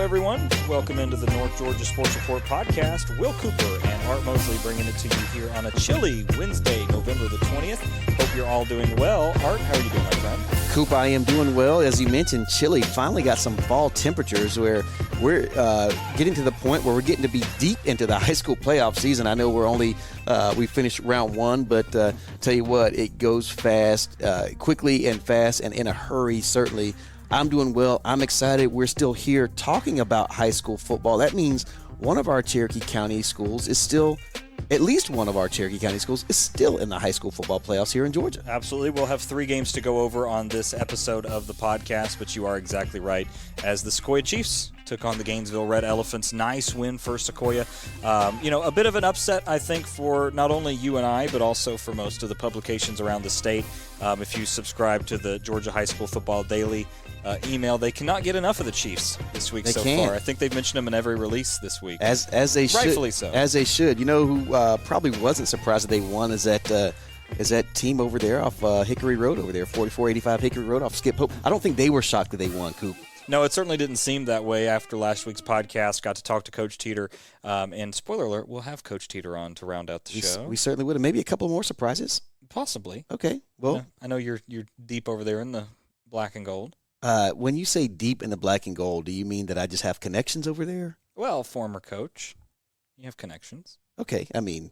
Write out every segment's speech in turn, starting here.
everyone. Welcome into the North Georgia Sports Report podcast. Will Cooper and Art Mosley bringing it to you here on a chilly Wednesday, November the 20th. Hope you're all doing well. Art, how are you doing, my friend? Coop, I am doing well. As you mentioned, chilly. Finally got some fall temperatures where we're getting to the point where we're getting to be deep into the high school playoff season. I know we're only we finished round one, but tell you what, it goes fast, quickly and fast, and in a hurry, certainly. I'm doing well. I'm excited. We're still here talking about high school football. That means one of our Cherokee County schools is still, at least one of our Cherokee County schools is still in the high school football playoffs here in Georgia. Absolutely. We'll have 3 games to go over on this episode of the podcast, but you are exactly right. As the Sequoyah Chiefs took on the Gainesville Red Elephants. Nice win for Sequoyah. A bit of an upset, I think, for not only you and I, but also for most of the publications around the state. If you subscribe to the Georgia High School Football Daily email, they cannot get enough of the Chiefs this week so far. I think they've mentioned them in every release this week. As they should. Rightfully so. As they should. You know who probably wasn't surprised that they won is that team over there off Hickory Road over there, 4485 Hickory Road off Skip Hope. I don't think they were shocked that they won, Coop. No, it certainly didn't seem that way after last week's podcast. Got to talk to Coach Teter. And spoiler alert, we'll have Coach Teter on to round out the show. We certainly would have. Maybe a couple more surprises? Possibly. Okay. Well, I know you're deep over there in the black and gold. When you say deep in the black and gold, do you mean that I just have connections over there? Well, former coach. You have connections. Okay. I mean,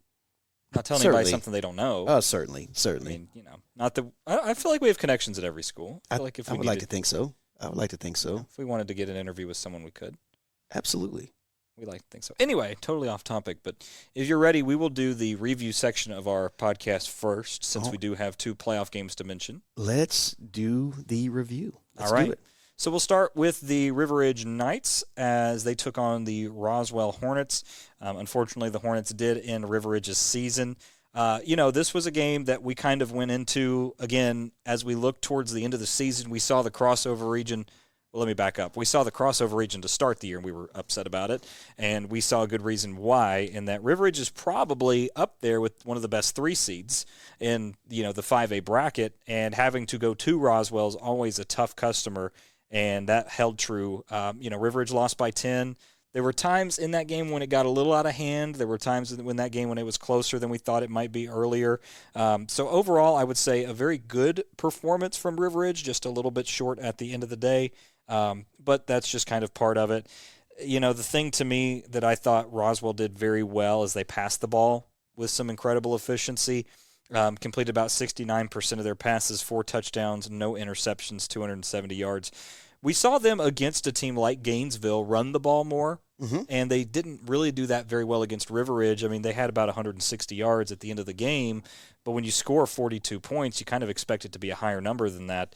not telling anybody something they don't know. Oh, certainly. I mean, not that I feel like we have connections at every school. I would like to think so. I would like to think so. If we wanted to get an interview with someone, we could. Absolutely. We like to think so. Anyway, totally off topic, but if you're ready, we will do the review section of our podcast first, since we do have 2 playoff games to mention. Let's do the review. Let's All right. do it. So we'll start with the River Ridge Knights as they took on the Roswell Hornets. Unfortunately, the Hornets did end River Ridge's season. This was a game that we kind of went into, again, as we looked towards the end of the season. We saw the crossover region. Well, let me back up. We saw the crossover region to start the year, and we were upset about it. And we saw a good reason why, in that River Ridge is probably up there with one of the best 3 seeds in, the 5A bracket. And having to go to Roswell is always a tough customer, and that held true. River Ridge lost by 10. There were times in that game when it got a little out of hand. There were times in that game when it was closer than we thought it might be earlier. So overall, I would say a very good performance from River Ridge, just a little bit short at the end of the day. But that's just kind of part of it. The thing to me that I thought Roswell did very well is they passed the ball with some incredible efficiency. Completed about 69% of their passes, 4 touchdowns, no interceptions, 270 yards. We saw them against a team like Gainesville run the ball more, and they didn't really do that very well against River Ridge. I mean, they had about 160 yards at the end of the game, but when you score 42 points, you kind of expect it to be a higher number than that.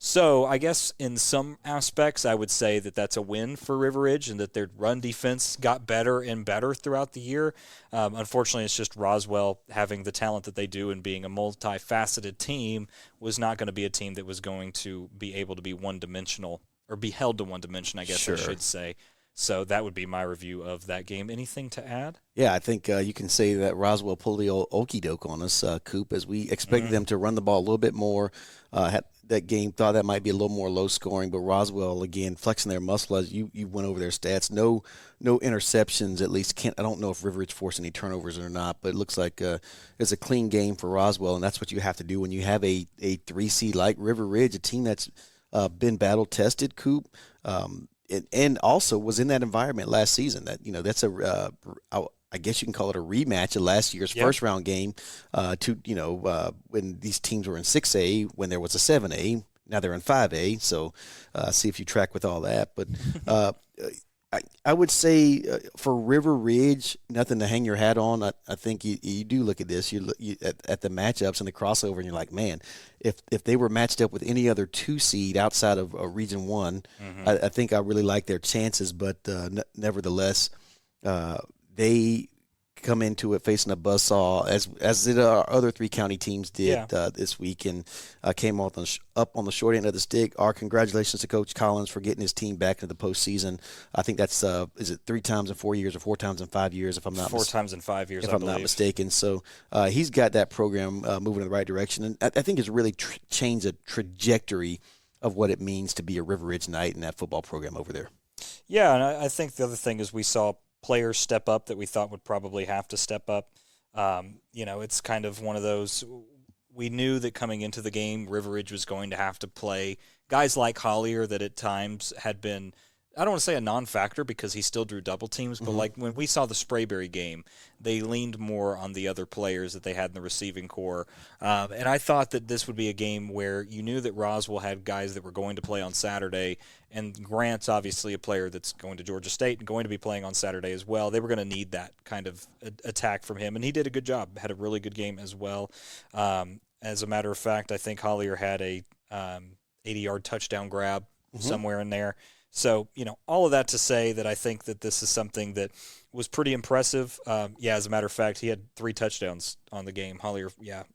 So I guess in some aspects, I would say that that's a win for River Ridge and that their run defense got better and better throughout the year. Unfortunately, it's just Roswell having the talent that they do and being a multifaceted team was not going to be a team that was going to be able to be one-dimensional or be held to one dimension, I guess I should say. So that would be my review of that game. Anything to add? Yeah, I think you can say that Roswell pulled the old okie doke on us, Coop, as we expected them to run the ball a little bit more. That game thought that might be a little more low scoring, but Roswell, again, flexing their muscle as you went over their stats. No interceptions, at least. I don't know if River Ridge forced any turnovers or not, but it looks like it's a clean game for Roswell, and that's what you have to do when you have a 3 seed like River Ridge, a team that's been battle-tested, Coop. And also was in that environment last season. That's I guess you can call it a rematch of last year's first round game. When these teams were in 6A, when there was a 7A, now they're in 5A. So see if you track with all that. But I would say for River Ridge, nothing to hang your hat on. I think you do look at this. You at the matchups and the crossover, and you're like, man, if they were matched up with any other 2 seed outside of Region 1, I think I really like their chances. But nevertheless, they come into it facing a buzzsaw, as did our other 3 county teams did this week, and came up on the short end of the stick. Our congratulations to Coach Collins for getting his team back into the postseason. I think that's is it 3 times in 4 years or 4 times in 5 years? If I'm not 4 times in 5 years, if I'm not mistaken. So he's got that program moving in the right direction, and I think it's really changed the trajectory of what it means to be a River Ridge Knight in that football program over there. Yeah, and I think the other thing is we saw players step up that we thought would probably have to step up. It's kind of one of those. We knew that coming into the game, River Ridge was going to have to play guys like Hollier that at times had been, I don't want to say a non-factor because he still drew double teams, but like when we saw the Sprayberry game, they leaned more on the other players that they had in the receiving core. And I thought that this would be a game where you knew that Roswell had guys that were going to play on Saturday, and Grant's obviously a player that's going to Georgia State and going to be playing on Saturday as well. They were going to need that kind of attack from him, and he did a good job, had a really good game as well. As a matter of fact, I think Hollier had a 80-yard touchdown grab somewhere in there. So, all of that to say that I think that this is something that was pretty impressive. As a matter of fact, he had 3 touchdowns on the game. Hollier,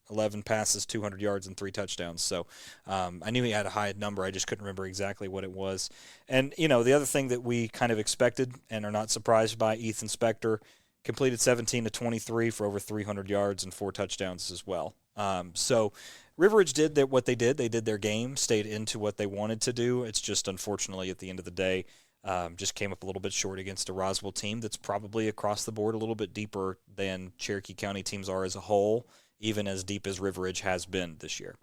11 passes, 200 yards, and 3 touchdowns. So I knew he had a high number. I just couldn't remember exactly what it was. And, the other thing that we kind of expected and are not surprised by, Ethan Spector completed 17 to 23 for over 300 yards and 4 touchdowns as well. So River Ridge did what they did. They did their game, stayed into what they wanted to do. It's just unfortunately at the end of the day, just came up a little bit short against a Roswell team that's probably across the board a little bit deeper than Cherokee County teams are as a whole, even as deep as River Ridge has been this year.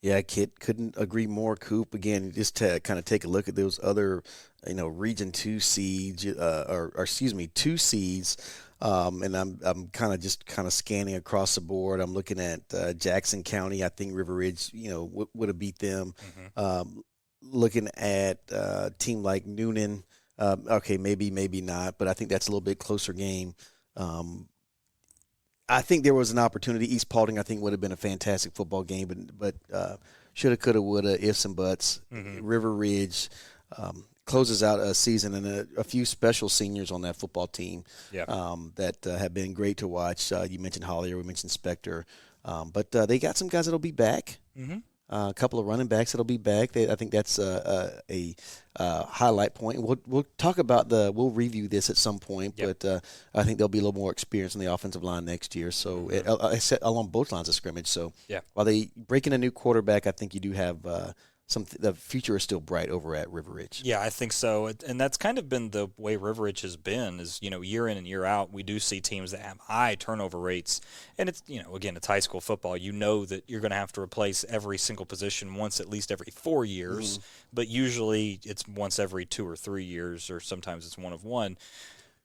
Yeah, Kit, couldn't agree more, Coop. Again, just to kind of take a look at those other, Region 2 seeds, 2 seeds. And I'm kind of scanning across the board. I'm looking at Jackson County. I think River Ridge, would have beat them. Looking at a team like Noonan, okay, maybe not, but I think that's a little bit closer game. I think there was an opportunity. East Paulding, I think, would have been a fantastic football game, but shoulda, coulda, woulda, ifs and buts. River Ridge closes out a season, and a few special seniors on that football team that have been great to watch. You mentioned Hollier, we mentioned Spector, but they got some guys that'll be back. A couple of running backs that'll be back. I think that's a highlight point. We'll talk about we'll review this at some point, but I think there'll be a little more experience on the offensive line next year. So along both lines of scrimmage. So while they break in a new quarterback, I think you do have the future is still bright over at River Ridge. Yeah, I think so. And that's kind of been the way River Ridge has been is, year in and year out, we do see teams that have high turnover rates. And it's, again, it's high school football. That you're going to have to replace every single position once at least every 4 years. But usually it's once every 2 or 3 years, or sometimes it's one of one.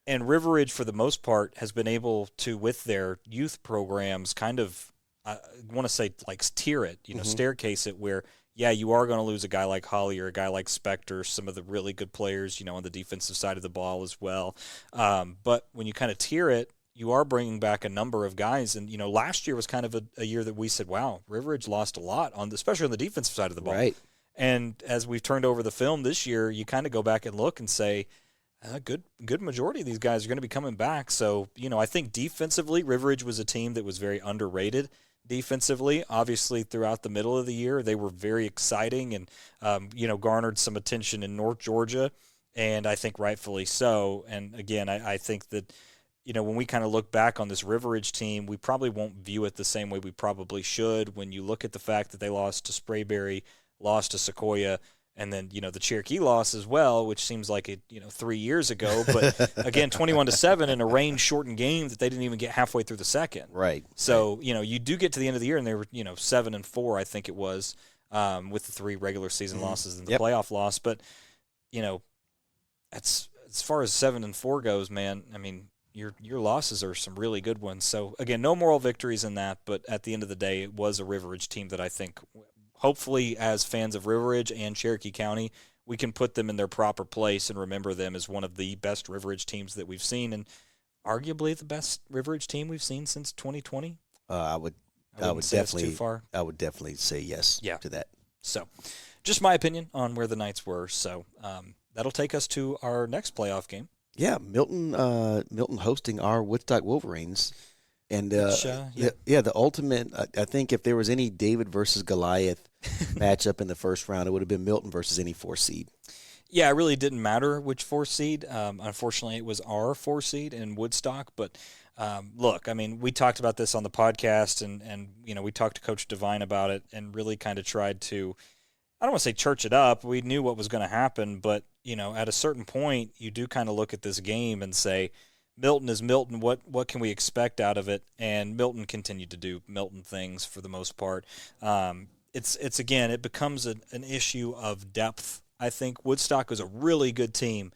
And River Ridge, for the most part, has been able to, with their youth programs, kind of, I want to say, like, tier it, staircase it where – you are going to lose a guy like Holly or a guy like Spector, some of the really good players, on the defensive side of the ball as well. But when you kind of tier it, you are bringing back a number of guys. And, last year was kind of a year that we said, wow, River Ridge lost a lot, especially on the defensive side of the ball. Right. And as we've turned over the film this year, you kind of go back and look and say, a good majority of these guys are going to be coming back. So, I think defensively, River Ridge was a team that was very underrated. Defensively, obviously, throughout the middle of the year, they were very exciting and, garnered some attention in North Georgia, and I think rightfully so. And, again, I think that, when we kind of look back on this River Ridge team, we probably won't view it the same way we probably should when you look at the fact that they lost to Sprayberry, lost to Sequoyah, and then, the Cherokee loss as well, which seems like it, 3 years ago. But, again, 21-7 in a range-shortened game that they didn't even get halfway through the second. Right. So, you do get to the end of the year, and they were, 7-4, I think it was, with the 3 regular season losses and the playoff loss. But, as far as 7-4 goes, man, I mean, your losses are some really good ones. So, again, no moral victories in that. But at the end of the day, it was a River Ridge team that I think – hopefully, as fans of River Ridge and Cherokee County, we can put them in their proper place and remember them as one of the best River Ridge teams that we've seen, and arguably the best River Ridge team we've seen since 2020. I would definitely say yes to that. So, just my opinion on where the Knights were. So that'll take us to our next playoff game. Yeah, Milton hosting our Woodstock Wolverines. And the ultimate. I think if there was any David versus Goliath matchup in the first round, it would have been Milton versus any 4 seed. Yeah, it really didn't matter which 4 seed. Unfortunately, it was our 4 seed in Woodstock. But look, I mean, we talked about this on the podcast, and we talked to Coach Devine about it, and really kind of tried to. I don't want to say church it up. We knew what was going to happen, but at a certain point, you do kind of look at this game and say, Milton is Milton. What can we expect out of it? And Milton continued to do Milton things for the most part. It's again, it becomes an issue of depth. I think Woodstock was a really good team.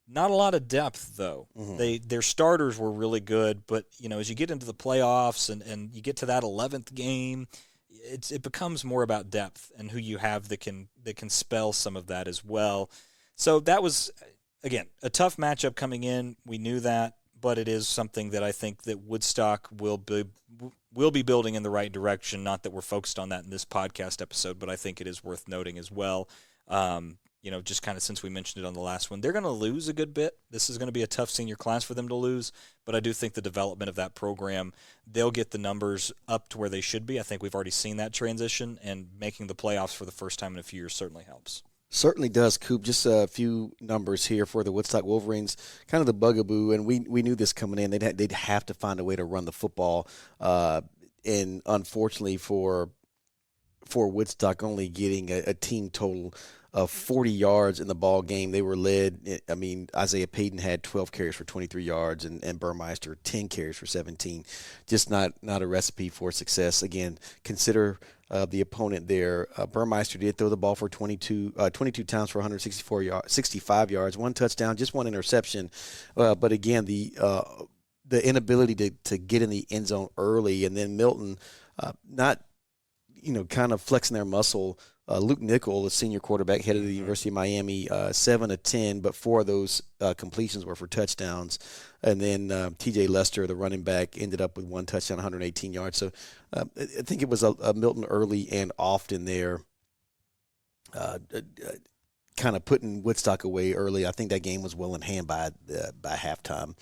Not a lot of depth, though. Mm-hmm. Their starters were really good, but as you get into the playoffs and you get to that 11th game, it becomes more about depth and who you have that can spell some of that as well. So that was, again, a tough matchup coming in. We knew that, but it is something that I think that Woodstock will be building in the right direction. Not that we're focused on that in this podcast episode, but I think it is worth noting as well. Just kind of since we mentioned it on the last one, they're going to lose a good bit. This is going to be a tough senior class for them to lose, but I do think the development of that program, they'll get the numbers up to where they should be. I think we've already seen that transition, and making the playoffs for the first time in a few years certainly helps. Certainly does, Coop. Just a few numbers here for the Woodstock Wolverines. Kind of the bugaboo, and we knew this coming in. They'd have to find a way to run the football, and unfortunately for Woodstock, only getting a team total of 40 yards in the ball game. They were led. I mean, Isaiah Payton had 12 carries for 23 yards, and Burmeister 10 carries for 17. Just not a recipe for success. Again, consider the opponent there. Burmeister did throw the ball for 22 times for 65 yards, one touchdown, just one interception. But again, the inability to get in the end zone early, and then Milton not kind of flexing their muscle. Luke Nickel, the senior quarterback, head of the University of Miami, 7 of 10, but 4 of those completions were for touchdowns. And then T.J. Lester, the running back, ended up with 1 touchdown, 118 yards. So I think it was a Milton early and often there, kind of putting Woodstock away early. I think that game was well in hand by halftime.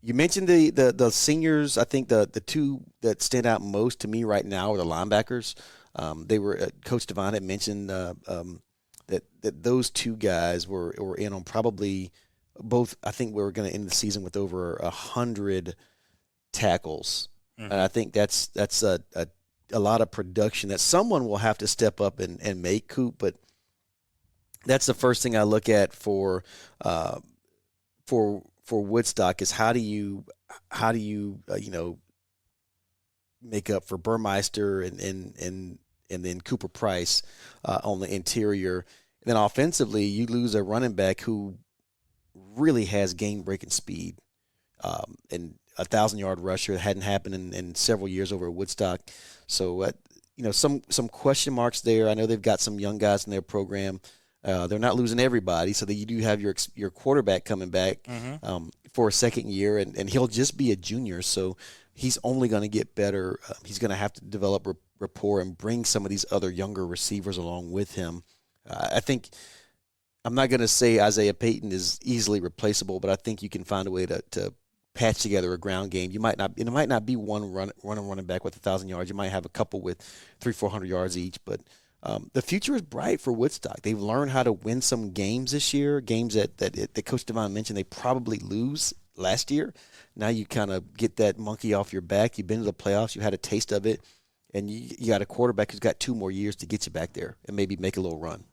You mentioned the seniors. I think the two that stand out most to me right now are the linebackers. They were Coach Devine had mentioned that those two guys were in on probably both. I think we were going to end the season with over 100 tackles, and I think that's a lot of production that someone will have to step up and make, Coop. But that's the first thing I look at for Woodstock is how do you make up for Burmeister and then Cooper Price on the interior. And then offensively, you lose a running back who really has game-breaking speed. And a 1,000-yard rusher hadn't happened in several years over at Woodstock. So, some question marks there. I know they've got some young guys in their program. They're not losing everybody, so that you do have your quarterback coming back for a second year, and he'll just be a junior, so he's only going to get better. He's going to have to develop rapport and bring some of these other younger receivers along with him. I think I'm not going to say Isaiah Payton is easily replaceable, but I think you can find a way to patch together a ground game. It might not be one running back with 1,000 yards. You might have a couple with 300-400 yards each, but the future is bright for Woodstock. They've learned how to win some games this year, games that Coach Devine mentioned they probably lose last year. Now you kind of get that monkey off your back. You've been to the playoffs. You had a taste of it. And you got a quarterback who's got 2 more years to get you back there and maybe make a little run.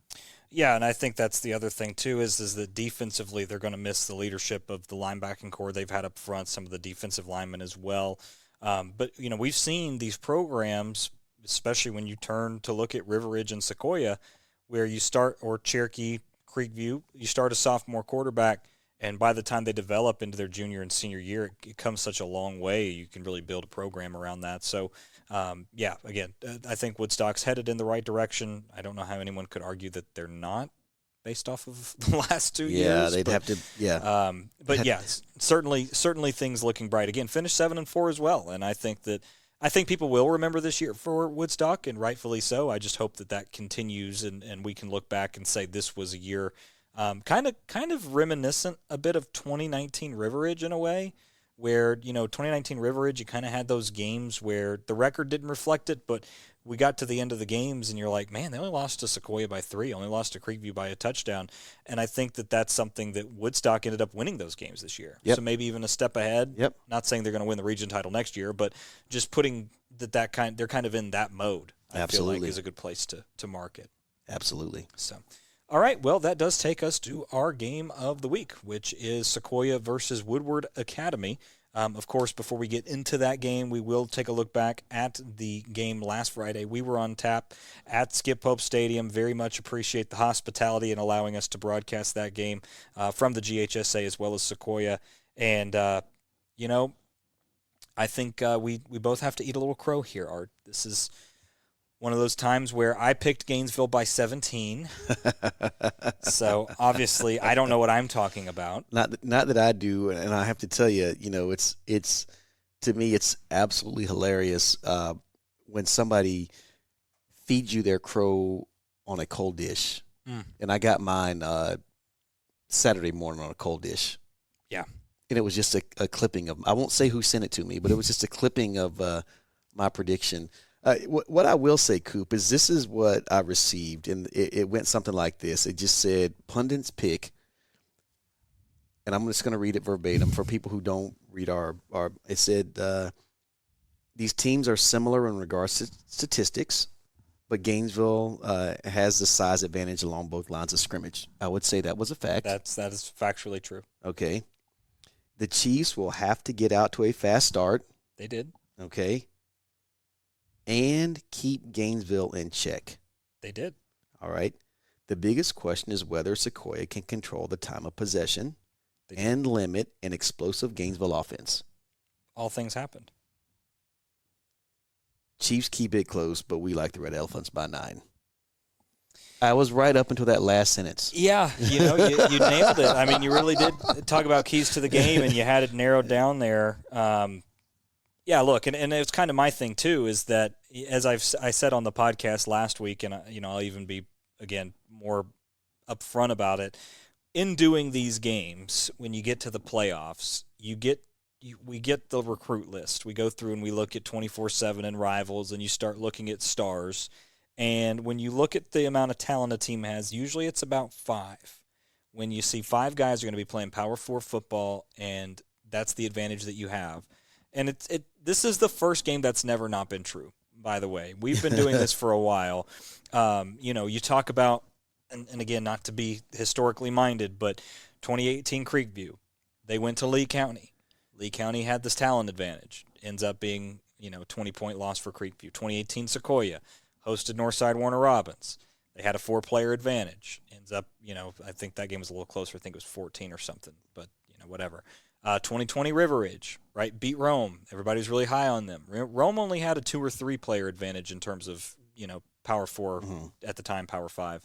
Yeah, and I think that's the other thing, too, is that defensively they're going to miss the leadership of the linebacking core they've had up front, some of the defensive linemen as well. But, we've seen these programs, especially when you turn to look at River Ridge and Sequoyah, where you start, or Cherokee, Creekview, you start a sophomore quarterback, and by the time they develop into their junior and senior year, it comes such a long way. You can really build a program around that. So, again, I think Woodstock's headed in the right direction. I don't know how anyone could argue that they're not based off of the last 2 years. Yeah, they'd have to. Yeah, certainly things looking bright. Again, finished 7-4 as well, and I think people will remember this year for Woodstock, and rightfully so. I just hope that continues, and we can look back and say this was a year kind of reminiscent a bit of 2019 River Ridge in a way, where 2019 River Ridge, you kind of had those games where the record didn't reflect it, but we got to the end of the games and you're like, man, they only lost to Sequoyah by 3, only lost to Creekview by a touchdown. And I think that's something that Woodstock ended up winning those games this year. Yep. So maybe even a step ahead. Yep. Not saying they're going to win the region title next year, but just putting they're kind of in that mode. I Absolutely. feel like is a good place to mark it. Absolutely. So, All right, well, that does take us to our game of the week, which is Sequoyah versus Woodward Academy. Of course, before we get into that game, we will take a look back at the game last Friday. We were on tap at Skip Pope Stadium. Very much appreciate the hospitality and allowing us to broadcast that game from the GHSA as well as Sequoyah. And, I think we both have to eat a little crow here, Art. This is one of those times where I picked Gainesville by 17. So obviously I don't know what I'm talking about. Not that I do, and I have to tell you, it's to me it's absolutely hilarious when somebody feeds you their crow on a cold dish. And I got mine Saturday morning on a cold dish. Yeah. And it was just a clipping of, I won't say who sent it to me, but it was just a clipping of my prediction. What I will say, Coop, is this is what I received, and it went something like this. It just said, pundits pick, and I'm just going to read it verbatim for people who don't read our it said, these teams are similar in regards to statistics, but Gainesville has the size advantage along both lines of scrimmage. I would say that was a fact. That is factually true. Okay. The Chiefs will have to get out to a fast start. They did. Okay. And keep Gainesville in check. They did. All right. The biggest question is whether Sequoyah can control the time of possession and limit an explosive Gainesville offense. All things happened. Chiefs keep it close, but we like the Red Elephants by 9. I was right up until that last sentence. Yeah, you nailed it. I mean, you really did talk about keys to the game, and you had it narrowed down there. Yeah, look, and it's kind of my thing too, is that as I said on the podcast last week, and I'll even be again more upfront about it. In doing these games, when you get to the playoffs, we get the recruit list. We go through and we look at 24/7 and rivals, and you start looking at stars. And when you look at the amount of talent a team has, usually it's about 5. When you see 5 guys are going to be playing Power 4 football, and that's the advantage that you have. And this is the first game that's never not been true, by the way. We've been doing this for a while. You talk about, and again, not to be historically minded, but 2018 Creekview, they went to Lee County. Lee County had this talent advantage. Ends up being, 20-point loss for Creekview. 2018 Sequoyah hosted Northside Warner Robins. They had a 4-player advantage. Ends up, I think that game was a little closer. I think it was 14 or something, but, whatever. 2020 River Ridge, right? Beat Rome. Everybody was really high on them. Rome only had a 2 or 3 player advantage in terms of, Power 4, at the time, Power 5.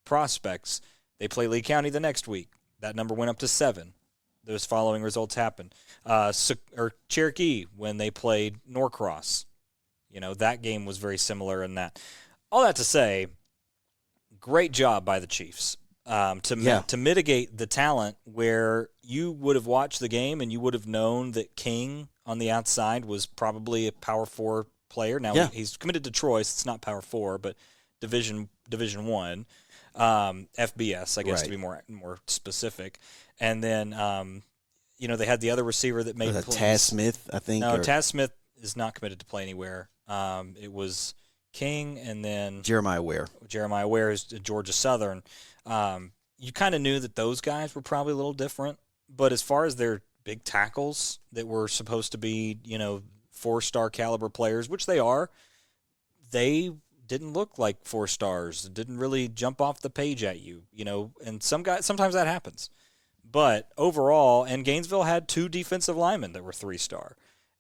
Prospects. They play Lee County the next week. That number went up to 7. Those following results happened. Cherokee, when they played Norcross, that game was very similar in that. All that to say, great job by the Chiefs to mitigate the talent where you would have watched the game and you would have known that King on the outside was probably a Power 4 player. Now he's committed to Troy, so it's not Power 4, but Division 1, FBS, I guess, to be more specific. And then, they had the other receiver that made plays. Taz Smith, I think. No, Taz Smith is not committed to play anywhere. It was King and then Jeremiah Ware. Jeremiah Ware is Georgia Southern. You kind of knew that those guys were probably a little different. But as far as their big tackles that were supposed to be, 4-star caliber players, which they are, they didn't look like 4 stars. It didn't really jump off the page at you, and sometimes that happens. But overall, and Gainesville had 2 defensive linemen that were 3-star.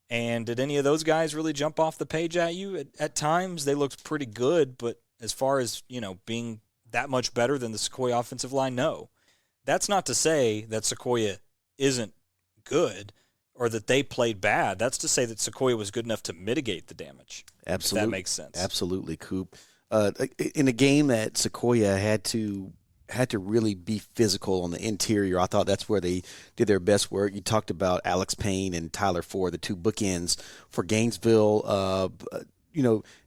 And did any of those guys really jump off the page at you? At times, they looked pretty good, but as far as, being that much better than the Sequoyah offensive line, no. That's not to say that Sequoyah isn't good or that they played bad. That's to say that Sequoyah was good enough to mitigate the damage. Absolutely. If that makes sense. Absolutely, Coop. In a game that Sequoyah had to really be physical on the interior, I thought that's where they did their best work. You talked about Alex Payne and Tyler Ford, the 2 bookends for Gainesville.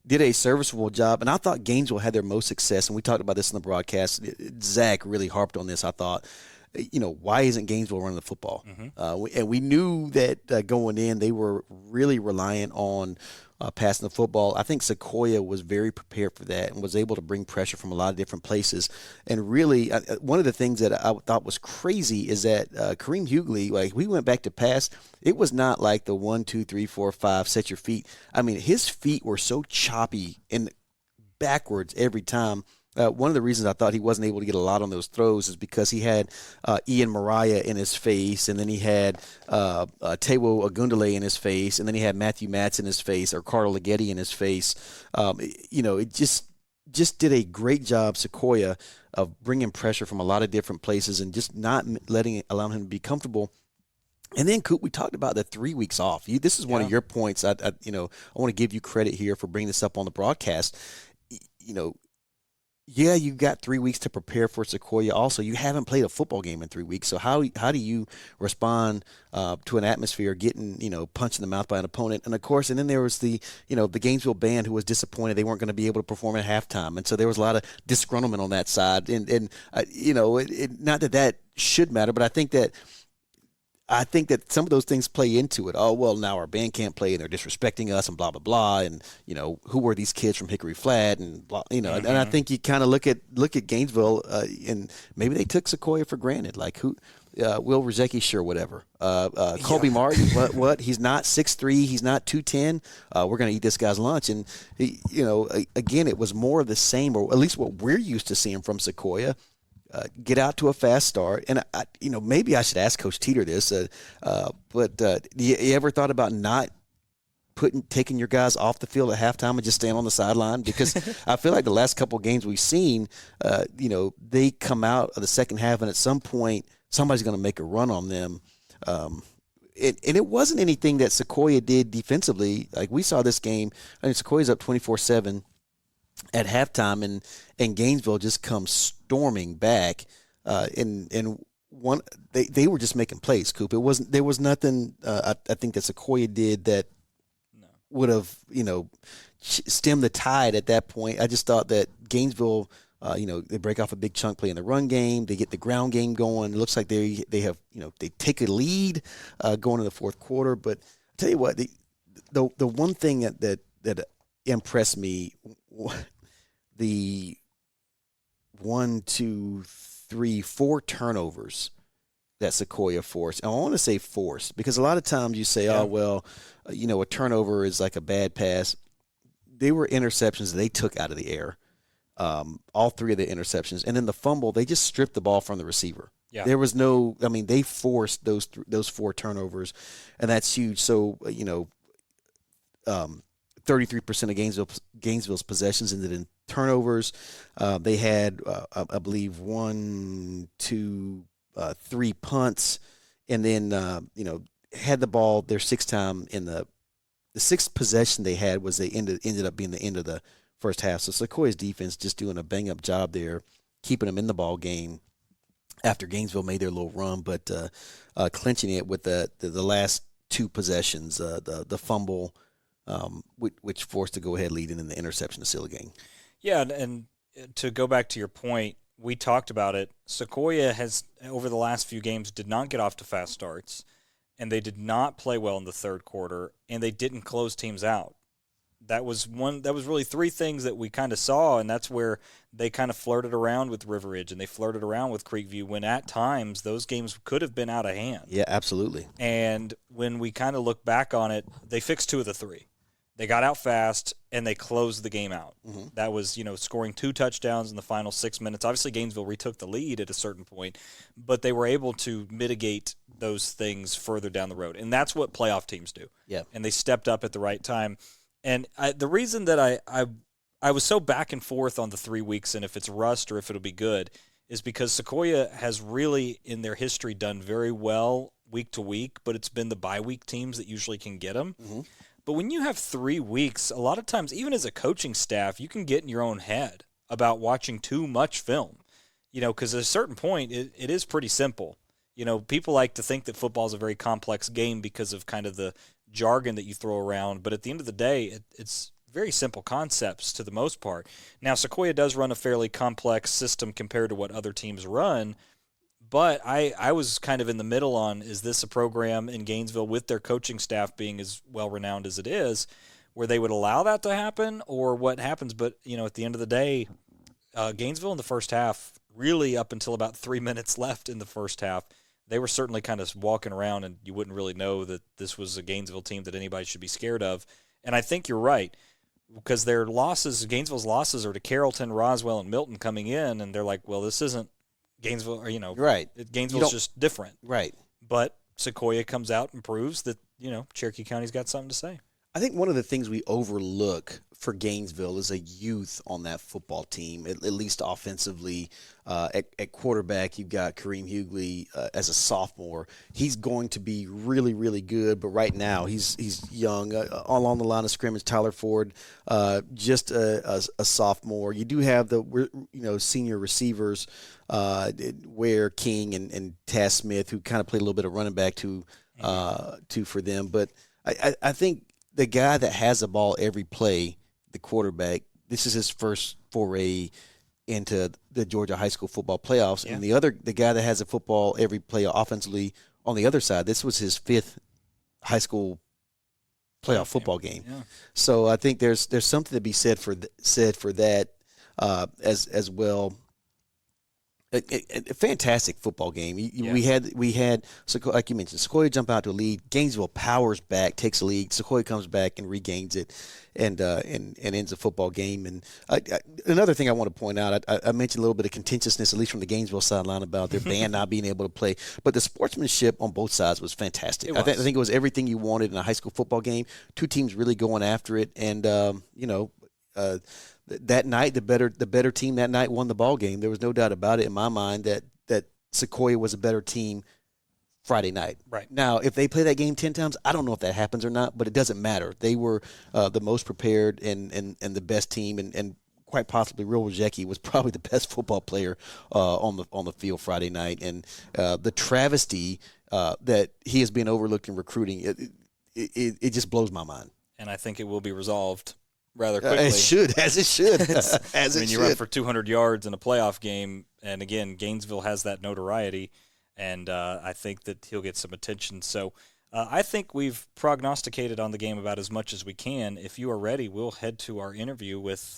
Did a serviceable job, and I thought Gainesville had their most success, and we talked about this in the broadcast. Zach really harped on this, I thought. why isn't Gainesville running the football? Mm-hmm. And we knew that going in, they were really reliant on passing the football. I think Sequoyah was very prepared for that and was able to bring pressure from a lot of different places. And really, one of the things that I thought was crazy is that Kareem Hughley, like we went back to pass, it was not like the 1, 2, 3, 4, 5, set your feet. I mean, his feet were so choppy and backwards every time. One of the reasons I thought he wasn't able to get a lot on those throws is because he had Ian Mariah in his face, and then he had Tewo Agundale in his face, and then he had Matthew Matz in his face, or Carter Leggetti in his face. It just did a great job, Sequoyah, of bringing pressure from a lot of different places and just not allowing him to be comfortable. And then, Coop, we talked about the 3 weeks off. This is one of your points. I want to give you credit here for bringing this up on the broadcast. Yeah, you got 3 weeks to prepare for Sequoyah. Also, you haven't played a football game in 3 weeks. So how do you respond to an atmosphere getting, punched in the mouth by an opponent? And, of course, and then there was the Gainesville band who was disappointed they weren't going to be able to perform at halftime. And so there was a lot of disgruntlement on that side. And not that should matter, but I think that some of those things play into it. Oh, well, now our band can't play and they're disrespecting us and blah, blah, blah. And, who were these kids from Hickory Flat and blah, Mm-hmm. And I think you kind of look at Gainesville and maybe they took Sequoyah for granted. Like who, Will Rzeki, sure, whatever. Colby Martin, what? He's not 6'3", he's not 210. We're going to eat this guy's lunch. And, again, it was more of the same, or at least what we're used to seeing from Sequoyah. Get out to a fast start, and maybe I should ask Coach Teter this. But you ever thought about not taking your guys off the field at halftime and just staying on the sideline? Because I feel like the last couple of games we've seen, they come out of the second half, and at some point somebody's going to make a run on them. And it wasn't anything that Sequoyah did defensively. Like we saw this game, Sequoyah's up 24-7. At halftime, and Gainesville just comes storming back, and they were just making plays. Coop, there was nothing I think that Sequoyah did that would have stemmed the tide at that point. I just thought that Gainesville, they break off a big chunk play in the run game, they get the ground game going. It looks like they have they take a lead going into the fourth quarter. But I tell you what, the one thing that impressed me. The 1, 2, 3, 4 turnovers that Sequoyah forced. And I want to say forced because a lot of times you say, a turnover is like a bad pass. They were interceptions they took out of the air, all 3 of the interceptions. And then the fumble, they just stripped the ball from the receiver. Yeah. There was they forced those 4 turnovers, and that's huge. So, 33% of Gainesville's possessions ended in turnovers. They had, I believe, 1, 2, 3 punts, and then had the ball their 6th time in the 6th possession they had was ended up being the end of the first half. So Sequoyah's defense just doing a bang up job there, keeping them in the ball game after Gainesville made their little run, but clinching it with the last 2 possessions, the fumble. Which forced the go-ahead lead and then the interception to seal the game. Yeah, and to go back to your point, we talked about it. Sequoyah has, over the last few games, did not get off to fast starts, and they did not play well in the third quarter, and they didn't close teams out. That was really 3 things that we kind of saw, and that's where they kind of flirted around with River Ridge and they flirted around with Creekview when at times those games could have been out of hand. Yeah, absolutely. And when we kind of look back on it, they fixed 2 of the 3. They got out fast, and they closed the game out. Mm-hmm. That was, scoring 2 touchdowns in the final 6 minutes. Obviously, Gainesville retook the lead at a certain point, but they were able to mitigate those things further down the road. And that's what playoff teams do. Yeah. And they stepped up at the right time. And the reason that I was so back and forth on the 3 weeks and if it's rust or if it'll be good is because Sequoyah has really, in their history, done very well week to week, but it's been the bye week teams that usually can get them. Mm-hmm. But when you have 3 weeks, a lot of times, even as a coaching staff, you can get in your own head about watching too much film, because at a certain point, it is pretty simple. People like to think that football is a very complex game because of kind of the jargon that you throw around. But at the end of the day, it's very simple concepts to the most part. Now, Sequoyah does run a fairly complex system compared to what other teams run, But I was kind of in the middle on, is this a program in Gainesville with their coaching staff being as well-renowned as it is, where they would allow that to happen, or what happens? But, at the end of the day, Gainesville in the first half, really up until about 3 minutes left in the first half, they were certainly kind of walking around, and you wouldn't really know that this was a Gainesville team that anybody should be scared of. And I think you're right, because their losses, Gainesville's losses, are to Carrollton, Roswell, and Milton coming in, and they're like, well, this isn't Gainesville, or, right. Gainesville's just different. Right. But Sequoyah comes out and proves that, Cherokee County's got something to say. I think one of the things we overlook for Gainesville is a youth on that football team, at least offensively. At quarterback, you've got Kareem Hughley as a sophomore. He's going to be really, really good, but right now he's young. Along the line of scrimmage, Tyler Ford, just a sophomore. You do have the senior receivers, Ware, King, and Taz Smith, who kind of played a little bit of running back too for them. But I think the guy that has the ball every play, the quarterback, this is his first foray into the Georgia high school football playoffs. Yeah. And the guy that has the football every play offensively on the other side, this was his fifth high school playoff football game. Yeah. So I think there's something to be said for that as well. A fantastic football game. We had like you mentioned, Sequoyah jump out to a lead. Gainesville powers back, takes a lead. Sequoyah comes back and regains it, and ends the football game. And another thing I want to point out, I mentioned a little bit of contentiousness, at least from the Gainesville sideline, about their band not being able to play. But the sportsmanship on both sides was fantastic. I think it was everything you wanted in a high school football game. Two teams really going after it, and that night, the better team that night won the ball game. There was no doubt about it in my mind that Sequoyah was a better team Friday night. Right. Now, if they play that game 10 times, I don't know if that happens or not, but it doesn't matter. They were the most prepared and the best team, and quite possibly Woodward Academy was probably the best football player on the field Friday night. And the travesty that he has been overlooked in recruiting, it just blows my mind. And I think it will be resolved rather quickly. It should. You run for 200 yards in a playoff game, and again, Gainesville has that notoriety, and I think that he'll get some attention. So I think we've prognosticated on the game about as much as we can. If you are ready, we'll head to our interview with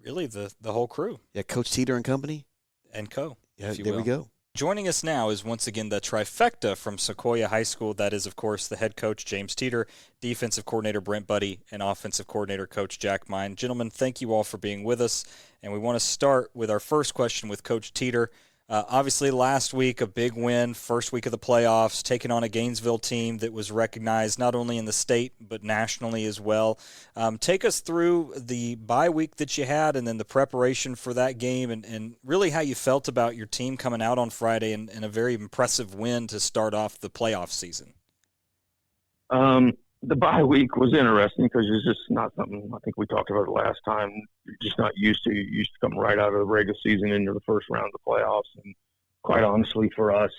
really the whole crew. Yeah, Coach Teter and company. And co. Yeah, there we go. Joining us now is once again the trifecta from Sequoyah High School. That is, of course, the head coach, James Teter, defensive coordinator, Brent Budde, and offensive coordinator, Coach Jacqmein. Gentlemen, thank you all for being with us. And we want to start with our first question with Coach Teter. Obviously, last week, a big win, first week of the playoffs, taking on a Gainesville team that was recognized not only in the state but nationally as well. Take us through the bye week that you had and then the preparation for that game and really how you felt about your team coming out on Friday and a very impressive win to start off the playoff season. The bye week was interesting because it's just not something I think we talked about it last time. You're just not used to. You're used to come right out of the regular season into the first round of the playoffs. And quite honestly, for us,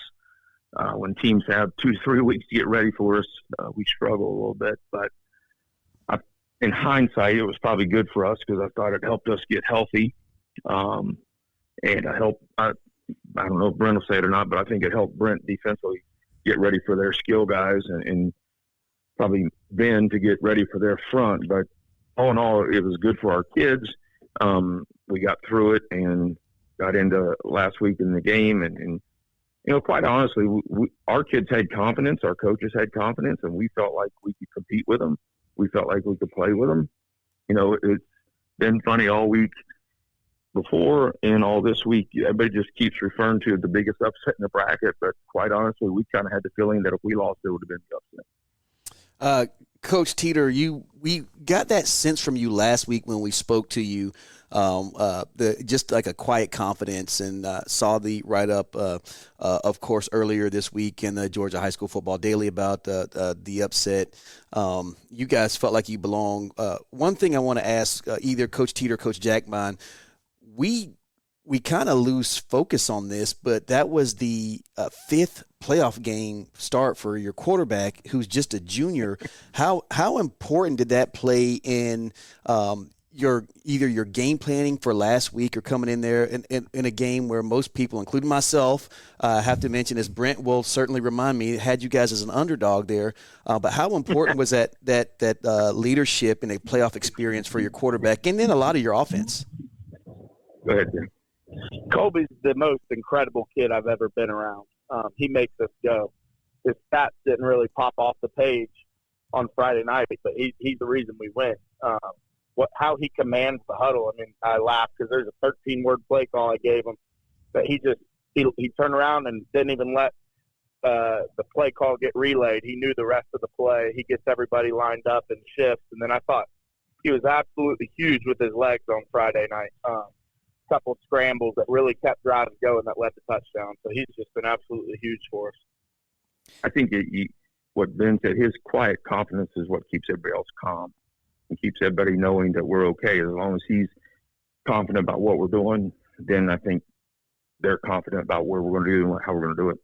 when teams have 2 to 3 weeks to get ready for us, we struggle a little bit. But in hindsight, it was probably good for us because I thought it helped us get healthy. And I don't know if Brent will say it or not, but I think it helped Brent defensively get ready for their skill guys and probably Ben to get ready for their front. But all in all, it was good for our kids. We got through it and got into last week in the game. And quite honestly, our kids had confidence. Our coaches had confidence, and we felt like we could compete with them. We felt like we could play with them. It's been funny all week before and all this week. Everybody just keeps referring to the biggest upset in the bracket. But quite honestly, we kind of had the feeling that if we lost, it would have been the upset. Coach Teter, we got that sense from you last week when we spoke to you, just like a quiet confidence, and saw the write-up, of course, earlier this week in the Georgia High School Football Daily about the upset. You guys felt like you belong. One thing I want to ask either Coach Teter or Coach Jacqmein, we kind of lose focus on this, but that was the fifth playoff game start for your quarterback, who's just a junior. How important did that play in either your game planning for last week or coming in there in a game where most people, including myself, have to mention, as Brent will certainly remind me, had you guys as an underdog there. But how important was that leadership and a playoff experience for your quarterback and then a lot of your offense? Go ahead, Jim. Colby's the most incredible kid I've ever been around. He makes us go. His stats didn't really pop off the page on Friday night, but he's the reason we win. How he commands the huddle. I mean, I laughed because there's a 13-word play call I gave him, but he turned around and didn't even let the play call get relayed. He knew the rest of the play. He gets everybody lined up and shifts, and then I thought he was absolutely huge with his legs on Friday night. Couple of scrambles that really kept drives going that led to touchdown. So he's just been absolutely huge for us. I think what Ben said, his quiet confidence is what keeps everybody else calm and keeps everybody knowing that we're okay. As long as he's confident about what we're doing, then I think they're confident about what we're going to do and how we're going to do it.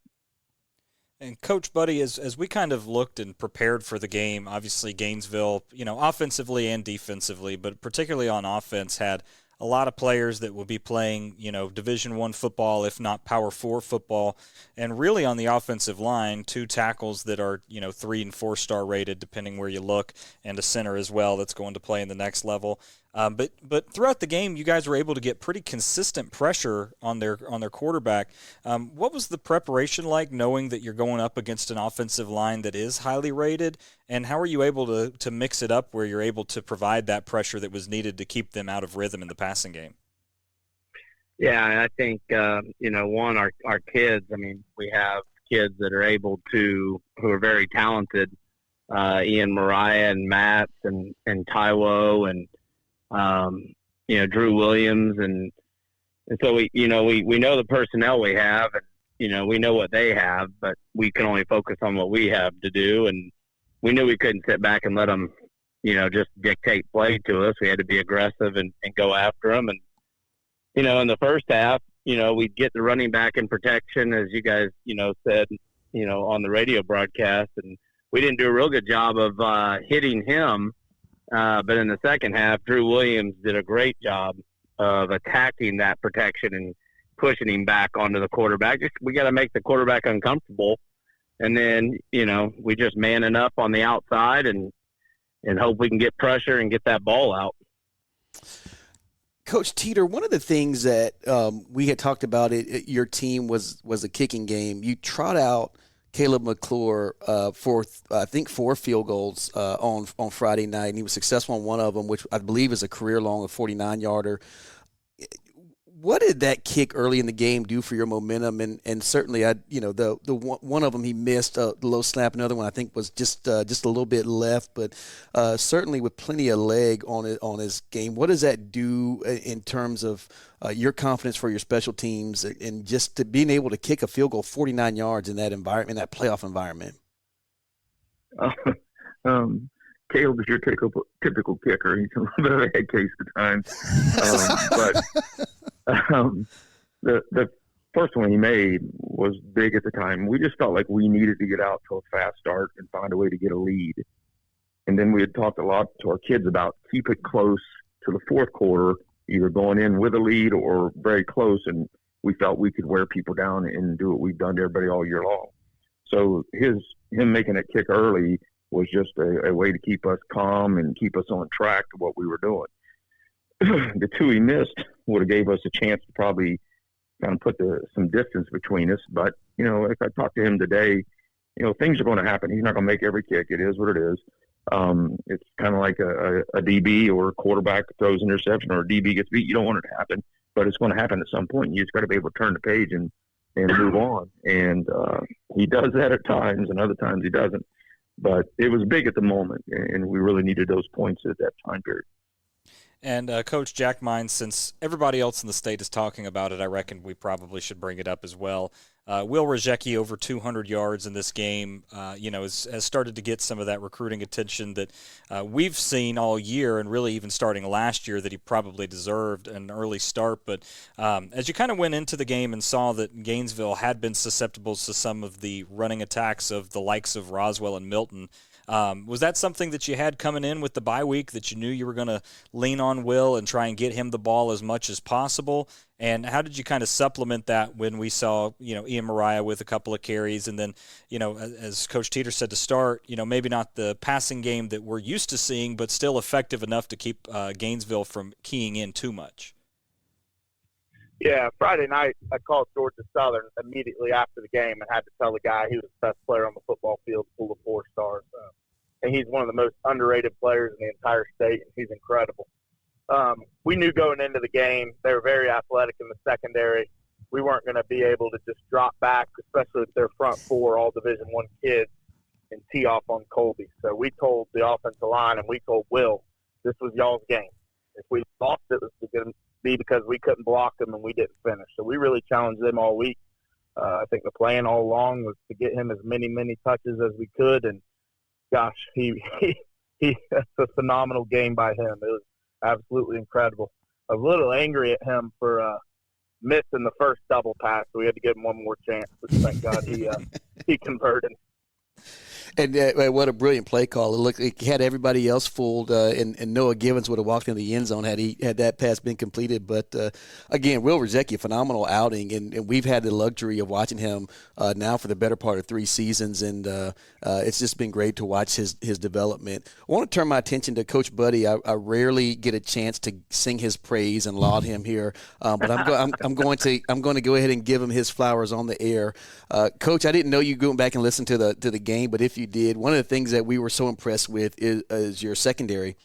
And Coach Budde, as we kind of looked and prepared for the game, obviously Gainesville, offensively and defensively, but particularly on offense, had a lot of players that will be playing, Division I football, if not Power 4 football. And really on the offensive line, 2 tackles that are, 3 and 4 star rated, depending where you look, and a center as well that's going to play in the next level. But throughout the game, you guys were able to get pretty consistent pressure on their quarterback. What was the preparation like, knowing that you're going up against an offensive line that is highly rated? And how are you able to mix it up where you're able to provide that pressure that was needed to keep them out of rhythm in the passing game? Yeah, I think, one, our kids, I mean, we have kids that are who are very talented, Ian Mariah and Matt and Taiwo and, Drew Williams. And so we know the personnel we have and, we know what they have, but we can only focus on what we have to do. And we knew we couldn't sit back and let them, just dictate play to us. We had to be aggressive and go after them. And, in the first half, we'd get the running back in protection, as you guys, said, on the radio broadcast. And we didn't do a real good job of hitting him. But in the second half, Drew Williams did a great job of attacking that protection and pushing him back onto the quarterback. We got to make the quarterback uncomfortable. And then, we just manning up on the outside and hope we can get pressure and get that ball out. Coach Teter, one of the things that we had talked about your team was a kicking game. You trot out Caleb McClure for, I think, 4 field goals on Friday night, and he was successful on one of them, which I believe is a career-long 49-yarder. What did that kick early in the game do for your momentum? And certainly, the one of them he missed the low snap. Another one I think was just a little bit left, but certainly with plenty of leg on his game. What does that do in terms of your confidence for your special teams and just to being able to kick a field goal 49 yards in that environment, in that playoff environment? Caleb is your typical kicker. He's a little bit of a head case at times. The first one he made was big at the time. We just felt like we needed to get out to a fast start and find a way to get a lead. And then we had talked a lot to our kids about keep it close to the fourth quarter, either going in with a lead or very close. And we felt we could wear people down and do what we've done to everybody all year long. So him making that kick early was just a way to keep us calm and keep us on track to what we were doing. The 2 he missed would have gave us a chance to probably kind of put some distance between us. But, if I talk to him today, things are going to happen. He's not going to make every kick. It is what it is. It's kind of like a DB or a quarterback throws an interception or a DB gets beat. You don't want it to happen, but it's going to happen at some point. You just got to be able to turn the page and move on. And he does that at times, and other times he doesn't. But it was big at the moment, and we really needed those points at that time period. And Coach Jacqmein, since everybody else in the state is talking about it, I reckon we probably should bring it up as well. Will Rajecki, over 200 yards in this game, has started to get some of that recruiting attention that we've seen all year, and really even starting last year, that he probably deserved an early start. But as you kind of went into the game and saw that Gainesville had been susceptible to some of the running attacks of the likes of Roswell and Milton, Was that something that you had coming in with the bye week, that you knew you were going to lean on Will and try and get him the ball as much as possible? And how did you kind of supplement that when we saw, Ian Mariah with a couple of carries, and then, as Coach Teter said to start, maybe not the passing game that we're used to seeing, but still effective enough to keep Gainesville from keying in too much? Yeah, Friday night I called Georgia Southern immediately after the game and had to tell the guy he was the best player on the football field, full of 4 stars. And he's one of the most underrated players in the entire state, and he's incredible. We knew going into the game they were very athletic in the secondary. We weren't going to be able to just drop back, especially with their front 4, all Division I kids, and tee off on Colby. So we told the offensive line and we told Will, this was y'all's game. If we lost, it was going to be because we couldn't block them and we didn't finish. So we really challenged them all week. I think the plan all along was to get him as many touches as we could. And gosh, that's a phenomenal game by him. It was absolutely incredible. I was a little angry at him for missing the first double pass, so we had to give him one more chance. But thank God he converted. And what a brilliant play call! It looked like he had everybody else fooled, and Noah Givens would have walked in the end zone had that pass been completed. But again, Will Rzeki, a phenomenal outing, and we've had the luxury of watching him now for the better part of 3 seasons, and it's just been great to watch his development. I want to turn my attention to Coach Budde. I rarely get a chance to sing his praise and laud him here, but I'm going to go ahead and give him his flowers on the air. Coach, I didn't know you going back and listened to the game, but if you did, one of the things that we were so impressed with is your secondary.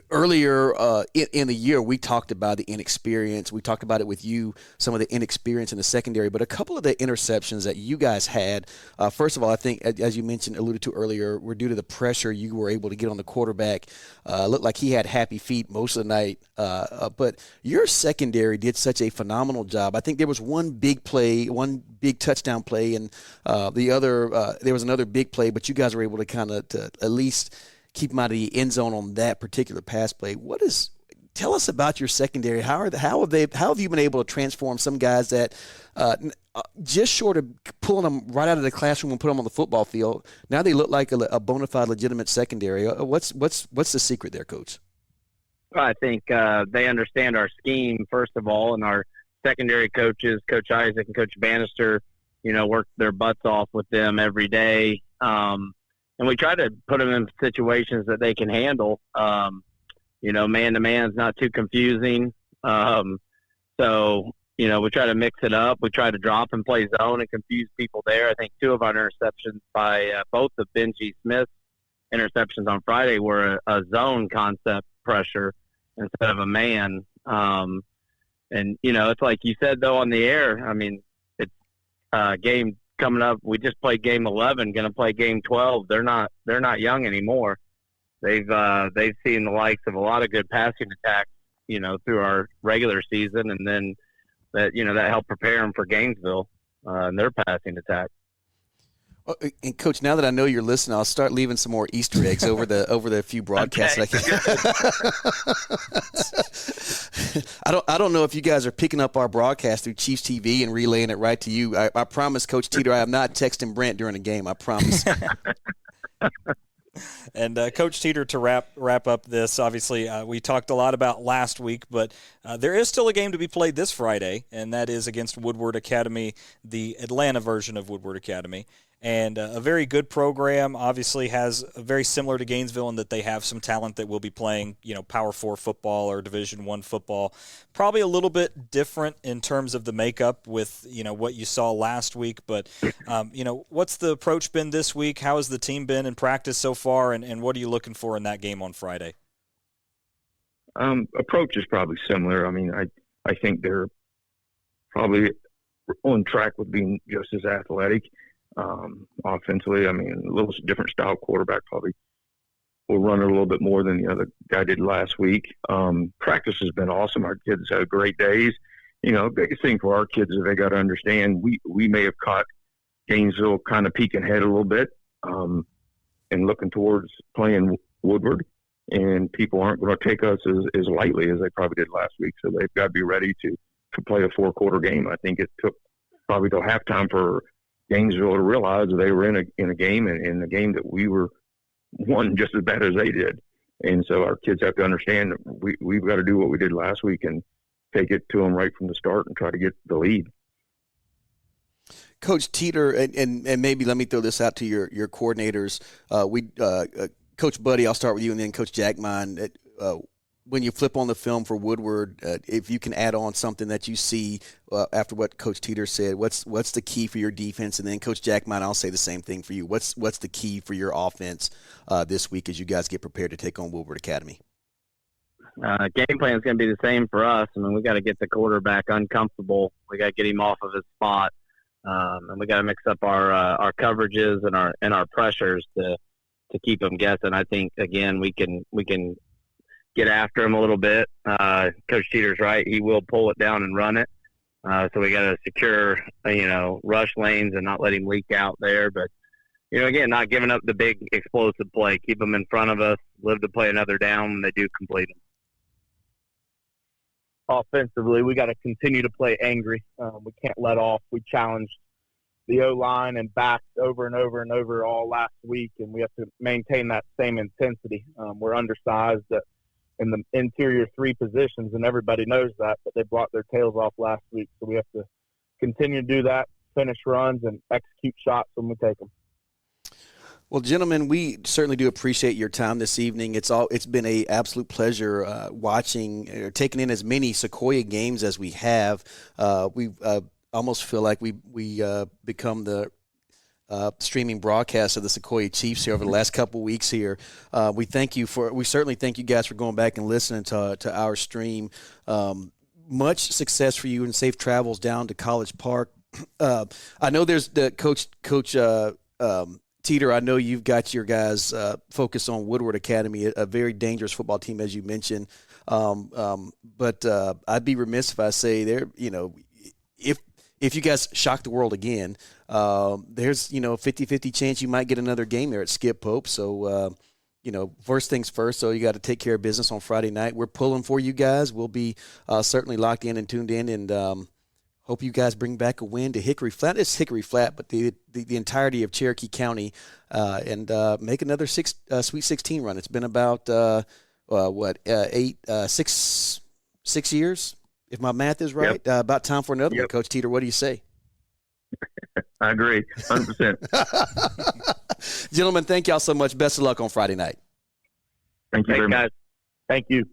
Earlier in the year, we talked about the inexperience. We talked about it with you, some of the inexperience in the secondary. But a couple of the interceptions that you guys had, first of all, I think, as you alluded to earlier, were due to the pressure you were able to get on the quarterback. Looked like he had happy feet most of the night. But your secondary did such a phenomenal job. I think there was one big play, one big touchdown play, and the other there was another big play. But you guys were able to kind of at least keep him out of the end zone on that particular pass play. Tell us about your secondary. How have you been able to transform some guys that just short of pulling them right out of the classroom and put them on the football field, now they look like a bona fide legitimate secondary? What's the secret there, Coach? I think they understand our scheme, first of all, and our secondary coaches, Coach Isaac and Coach Bannister, work their butts off with them every day. And we try to put them in situations that they can handle. Man-to-man is not too confusing. So, we try to mix it up. We try to drop and play zone and confuse people there. I think 2 of our interceptions by both of Benji Smith's interceptions on Friday were a zone concept pressure instead of a man. And, it's like you said, though, on the air, I mean, it's a game coming up. We just played game 11, going to play game 12. They're not young anymore. They've seen the likes of a lot of good passing attacks, through our regular season, and then that helped prepare them for Gainesville and their passing attack. And Coach, now that I know you're listening, I'll start leaving some more Easter eggs over the few broadcasts. Okay. I don't know if you guys are picking up our broadcast through Chiefs TV and relaying it right to you. I promise, Coach Teter, I am not texting Brent during the game. I promise. And Coach Teter, to wrap up this, obviously we talked a lot about last week, but there is still a game to be played this Friday, and that is against Woodward Academy, the Atlanta version of Woodward Academy. And a very good program, obviously has very similar to Gainesville in that they have some talent that will be playing, Power 4 football or Division I football. Probably a little bit different in terms of the makeup with, what you saw last week. But, what's the approach been this week? How has the team been in practice so far? And what are you looking for in that game on Friday? Approach is probably similar. I mean, I think they're probably on track with being just as athletic. Offensively, I mean, a little different style quarterback probably will run a little bit more than the other guy did last week. Practice has been awesome. Our kids had great days. Biggest thing for our kids is they got to understand we may have caught Gainesville kind of peeking ahead a little bit and looking towards playing Woodward, and people aren't going to take us as lightly as they probably did last week. So they've got to be ready to play a 4-quarter game. I think it took probably till halftime for Gainesville to realize they were in a game, and in a game that we were won just as bad as they did. And so our kids have to understand that we've got to do what we did last week and take it to them right from the start and try to get the lead. Coach Teter, and maybe let me throw this out to your coordinators. Coach Budde, I'll start with you, and then Coach Jacqmein. When you flip on the film for Woodward, if you can add on something that you see after what Coach Teter said, what's the key for your defense? And then Coach Jacqmein, I'll say the same thing for you. What's the key for your offense this week as you guys get prepared to take on Woodward Academy? Game plan is going to be the same for us. I mean, we got to get the quarterback uncomfortable. We got to get him off of his spot, and we got to mix up our coverages and our pressures to keep him guessing. I think again we can get after him a little bit. Coach Teter's right; he will pull it down and run it. So we got to secure rush lanes and not let him leak out there. But again, not giving up the big explosive play. Keep them in front of us. Live to play another down when they do complete them. Offensively, we got to continue to play angry. We can't let off. We challenged the O-line and backs over and over and over all last week, and we have to maintain that same intensity. We're undersized in the interior three positions, and everybody knows that, but they brought their tails off last week, so we have to continue to do that, finish runs, and execute shots when we take them. Well, gentlemen, we certainly do appreciate your time this evening. It's been an absolute pleasure watching, taking in as many Sequoyah games as we have. We almost feel like we become the streaming broadcast of the Sequoyah Chiefs here over the last couple of weeks here. We certainly thank you guys for going back and listening to our stream. Much success for you and safe travels down to College Park. I know there's the Coach Teter, I know you've got your guys focused on Woodward Academy, a very dangerous football team, as you mentioned. But I'd be remiss if I say if you guys shock the world again, there's 50-50 chance you might get another game there at Skip Pope. So first things first. So you got to take care of business on Friday night. We're pulling for you guys. We'll be certainly locked in and tuned in, and hope you guys bring back a win to Hickory Flat. It's Hickory Flat, but the entirety of Cherokee County, and make another Sweet 16 run. It's been about 6 years, if my math is right. Yep. About time for another one. Coach Teter, what do you say? I agree, 100%. Gentlemen, thank y'all so much. Best of luck on Friday night. Thank you very much. Guys. Thank you.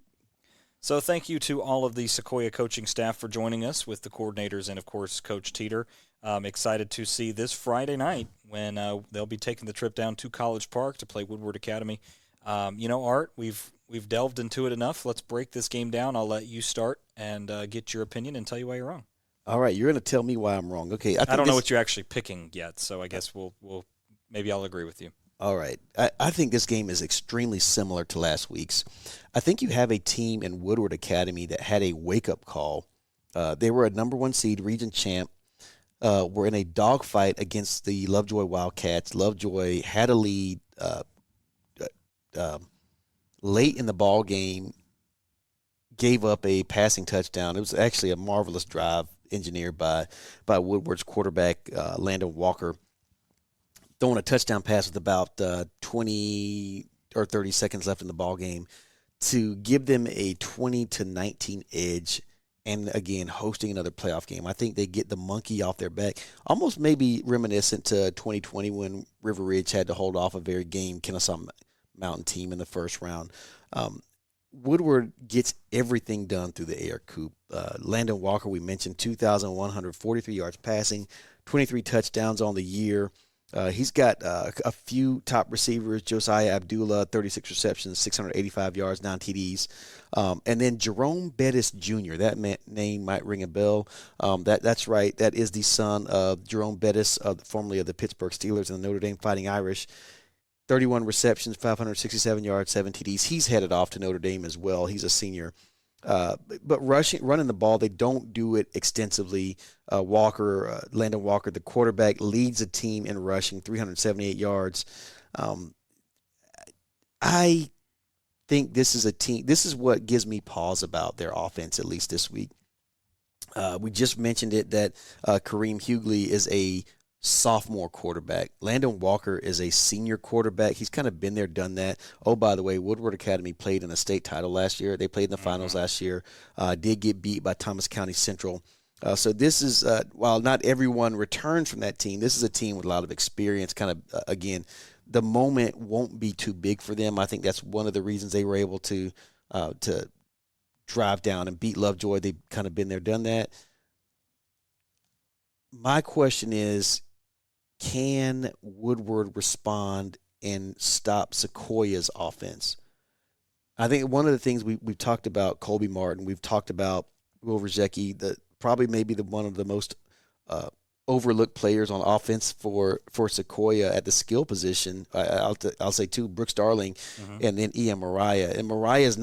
So thank you to all of the Sequoyah coaching staff for joining us with the coordinators and, of course, Coach Teter. Excited to see this Friday night when they'll be taking the trip down to College Park to play Woodward Academy. Art, we've delved into it enough. Let's break this game down. I'll let you start and get your opinion and tell you why you're wrong. All right, you're going to tell me why I'm wrong. Okay, I don't know what you're actually picking yet, so I guess maybe I'll agree with you. All right. I think this game is extremely similar to last week's. I think you have a team in Woodward Academy that had a wake-up call. They were a number one seed, region champ. Were in a dogfight against the Lovejoy Wildcats. Lovejoy had a lead late in the ball game, gave up a passing touchdown. It was actually a marvelous drive engineered by Woodward's quarterback, Landon Walker, throwing a touchdown pass with about 20 or 30 seconds left in the ball game to give them a 20-19 edge, and again hosting another playoff game. I think they get the monkey off their back, almost maybe reminiscent to 2020 when River Ridge had to hold off a very game Kennesaw Mountain team in the first round. Woodward gets everything done through the air, Coop. Landon Walker, we mentioned, 2,143 yards passing, 23 touchdowns on the year. He's got a few top receivers. Josiah Abdullah, 36 receptions, 685 yards, 9 TDs. And then Jerome Bettis Jr., that name might ring a bell. That's right. That is the son of Jerome Bettis, formerly of the Pittsburgh Steelers and the Notre Dame Fighting Irish. 31 receptions, 567 yards, 7 TDs. He's headed off to Notre Dame as well. He's a senior. But running the ball, they don't do it extensively. Landon Walker, the quarterback, leads the team in rushing, 378 yards. I think this is a team. This is what gives me pause about their offense, at least this week. We just mentioned it that Kareem Hughley is a sophomore quarterback. Landon Walker is a senior quarterback. He's kind of been there, done that. Oh, by the way, Woodward Academy played in a state title last year. They played in the finals last year. Did get beat by Thomas County Central. So this is, while not everyone returns from that team, this is a team with a lot of experience. Kind of, again, the moment won't be too big for them. I think that's one of the reasons they were able to drive down and beat Lovejoy. They've kind of been there, done that. My question is, can Woodward respond and stop Sequoyah's offense? I think one of the things we've talked about Colby Martin, we've talked about Will Rzecki, probably maybe one of the most overlooked players on offense for Sequoyah at the skill position. I'll say too, Brooks Darling, and then Ian Mariah. And Mariah is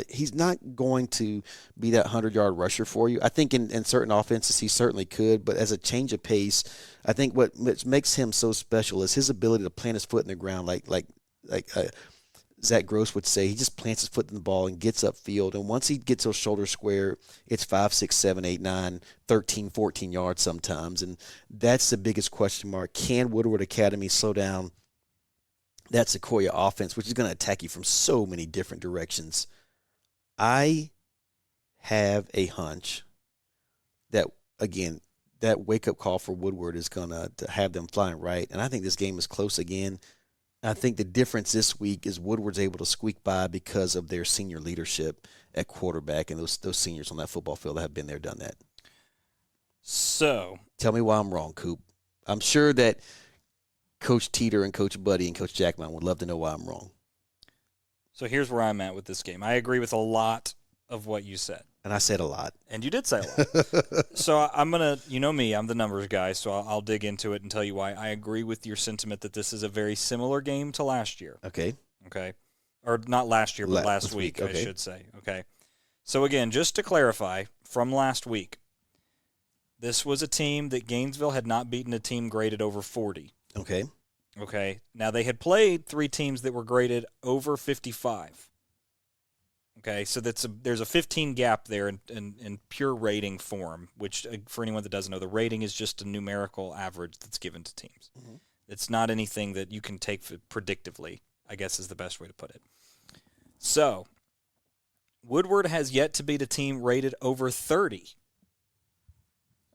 he's not going to be that 100-yard rusher for you. I think in certain offenses he certainly could, but as a change of pace, I think what makes him so special is his ability to plant his foot in the ground, like Zach Gross would say. He just plants his foot in the ball and gets upfield. And once he gets those shoulders square, it's 5, 6, 7, 8, 9, 13, 14 yards sometimes. And that's the biggest question mark. Can Woodward Academy slow down that Sequoyah offense, which is going to attack you from so many different directions? I have a hunch that, again, that wake-up call for Woodward is going to have them flying right. And I think this game is close again. I think the difference this week is Woodward's able to squeak by because of their senior leadership at quarterback and those seniors on that football field that have been there, done that. So tell me why I'm wrong, Coop. I'm sure that Coach Teter and Coach Budde and Coach Jacqmein would love to know why I'm wrong. So here's where I'm at with this game. I agree with a lot of what you said. And I said a lot. And you did say a lot. So I'm going to, you know me, I'm the numbers guy, so I'll dig into it and tell you why I agree with your sentiment that this is a very similar game to last year. Okay. Or not last year, but last week, okay. I should say. Okay. So again, just to clarify, from last week, this was a team that Gainesville had not beaten a team graded over 40. Okay. Now, they had played 3 teams that were graded over 55. Okay, so there's a 15 gap there in pure rating form, which, for anyone that doesn't know, the rating is just a numerical average that's given to teams. It's not anything that you can take predictively, I guess is the best way to put it. So, Woodward has yet to beat a team rated over 30.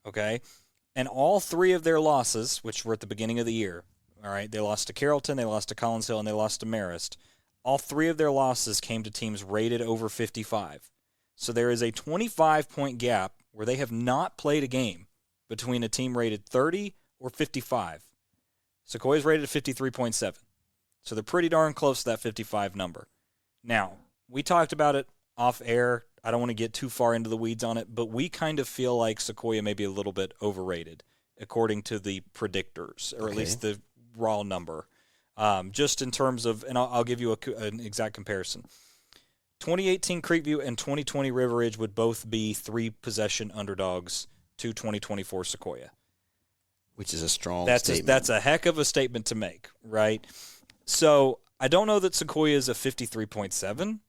Okay, and all 3 of their losses, which were at the beginning of the year, all right, they lost to Carrollton, they lost to Collinsville, and they lost to Marist. All 3 of their losses came to teams rated over 55. So there is a 25-point gap where they have not played a game between a team rated 30 or 55. Sequoiah's rated at 53.7. So they're pretty darn close to that 55 number. Now, we talked about it off air. I don't want to get too far into the weeds on it, but we kind of feel like Sequoyah may be a little bit overrated, according to the predictors, or at least the raw number. Just in terms of, and I'll give you an exact comparison. 2018 Creekview and 2020 River Ridge would both be 3-possession underdogs to 2024 Sequoyah. Which is a strong statement. That's a heck of a statement to make, right? So I don't know that Sequoyah is a 53.7.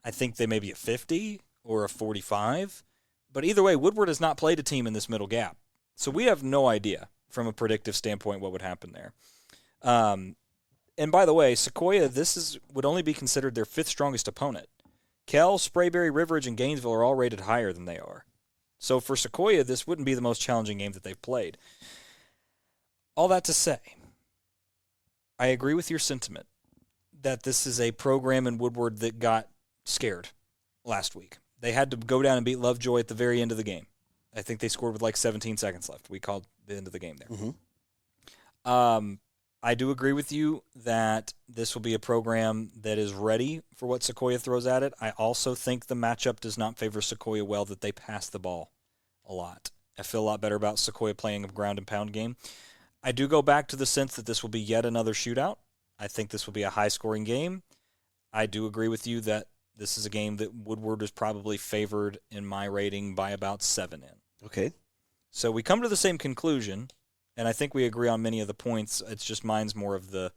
I think they may be a 50 or a 45. But either way, Woodward has not played a team in this middle gap. So we have no idea from a predictive standpoint what would happen there. And by the way, Sequoyah, would only be considered their 5th strongest opponent. Kell, Sprayberry, River Ridge, and Gainesville are all rated higher than they are. So for Sequoyah, this wouldn't be the most challenging game that they've played. All that to say, I agree with your sentiment that this is a program in Woodward that got scared last week. They had to go down and beat Lovejoy at the very end of the game. I think they scored with like 17 seconds left. We called the end of the game there. I do agree with you that this will be a program that is ready for what Sequoyah throws at it. I also think the matchup does not favor Sequoyah well, that they pass the ball a lot. I feel a lot better about Sequoyah playing a ground and pound game. I do go back to the sense that this will be yet another shootout. I think this will be a high-scoring game. I do agree with you that this is a game that Woodward is probably favored in my rating by about 7 in. Okay. So we come to the same conclusion. And I think we agree on many of the points. It's just mine's more of the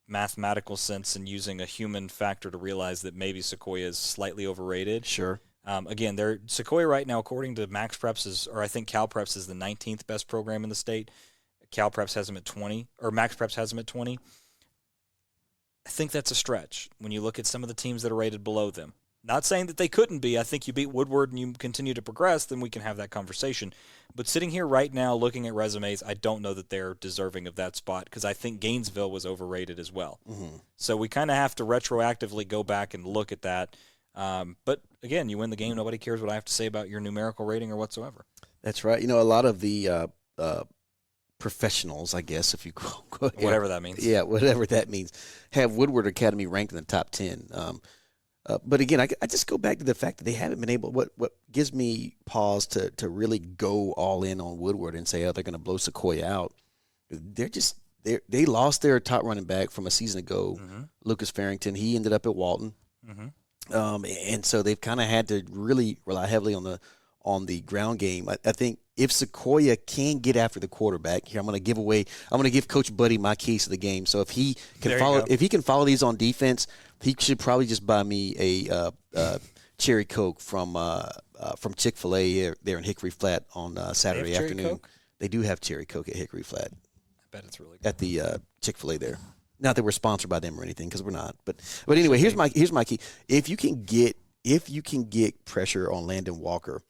mathematical sense and using a human factor to realize that maybe Sequoyah is slightly overrated. Sure. Again, Sequoyah right now, according to Max Preps, I think Cal Preps is the 19th best program in the state. Cal Preps has him at 20, or Max Preps has him at 20. I think that's a stretch when you look at some of the teams that are rated below them. Not saying that they couldn't be. I think you beat Woodward and you continue to progress, then we can have that conversation. But sitting here right now looking at resumes, I don't know that they're deserving of that spot because I think Gainesville was overrated as well. Mm-hmm. So we kind of have to retroactively go back and look at that. But, again, you win the game. Nobody cares what I have to say about your numerical rating or whatsoever. That's right. A lot of the professionals, I guess, if you go whatever that means. Yeah, whatever that means, have Woodward Academy ranked in the top 10. But again, I just go back to the fact that they haven't been able. What gives me pause to really go all in on Woodward and say, oh, they're going to blow Sequoyah out. They lost their top running back from a season ago, mm-hmm. Lucas Farrington. He ended up at Walton, mm-hmm. And so they've kind of had to really rely heavily on the ground game. I think if Sequoyah can get after the quarterback, here I'm going to give Coach Budde my keys to the game. So if he can follow these on defense, he should probably just buy me a cherry Coke from Chick-fil-A there in Hickory Flat on Saturday afternoon. Coke? They do have cherry Coke at Hickory Flat. I bet it's really good. At the Chick-fil-A there. Not that we're sponsored by them or anything, because we're not. But anyway, here's my key. If you can get pressure on Landon Walker,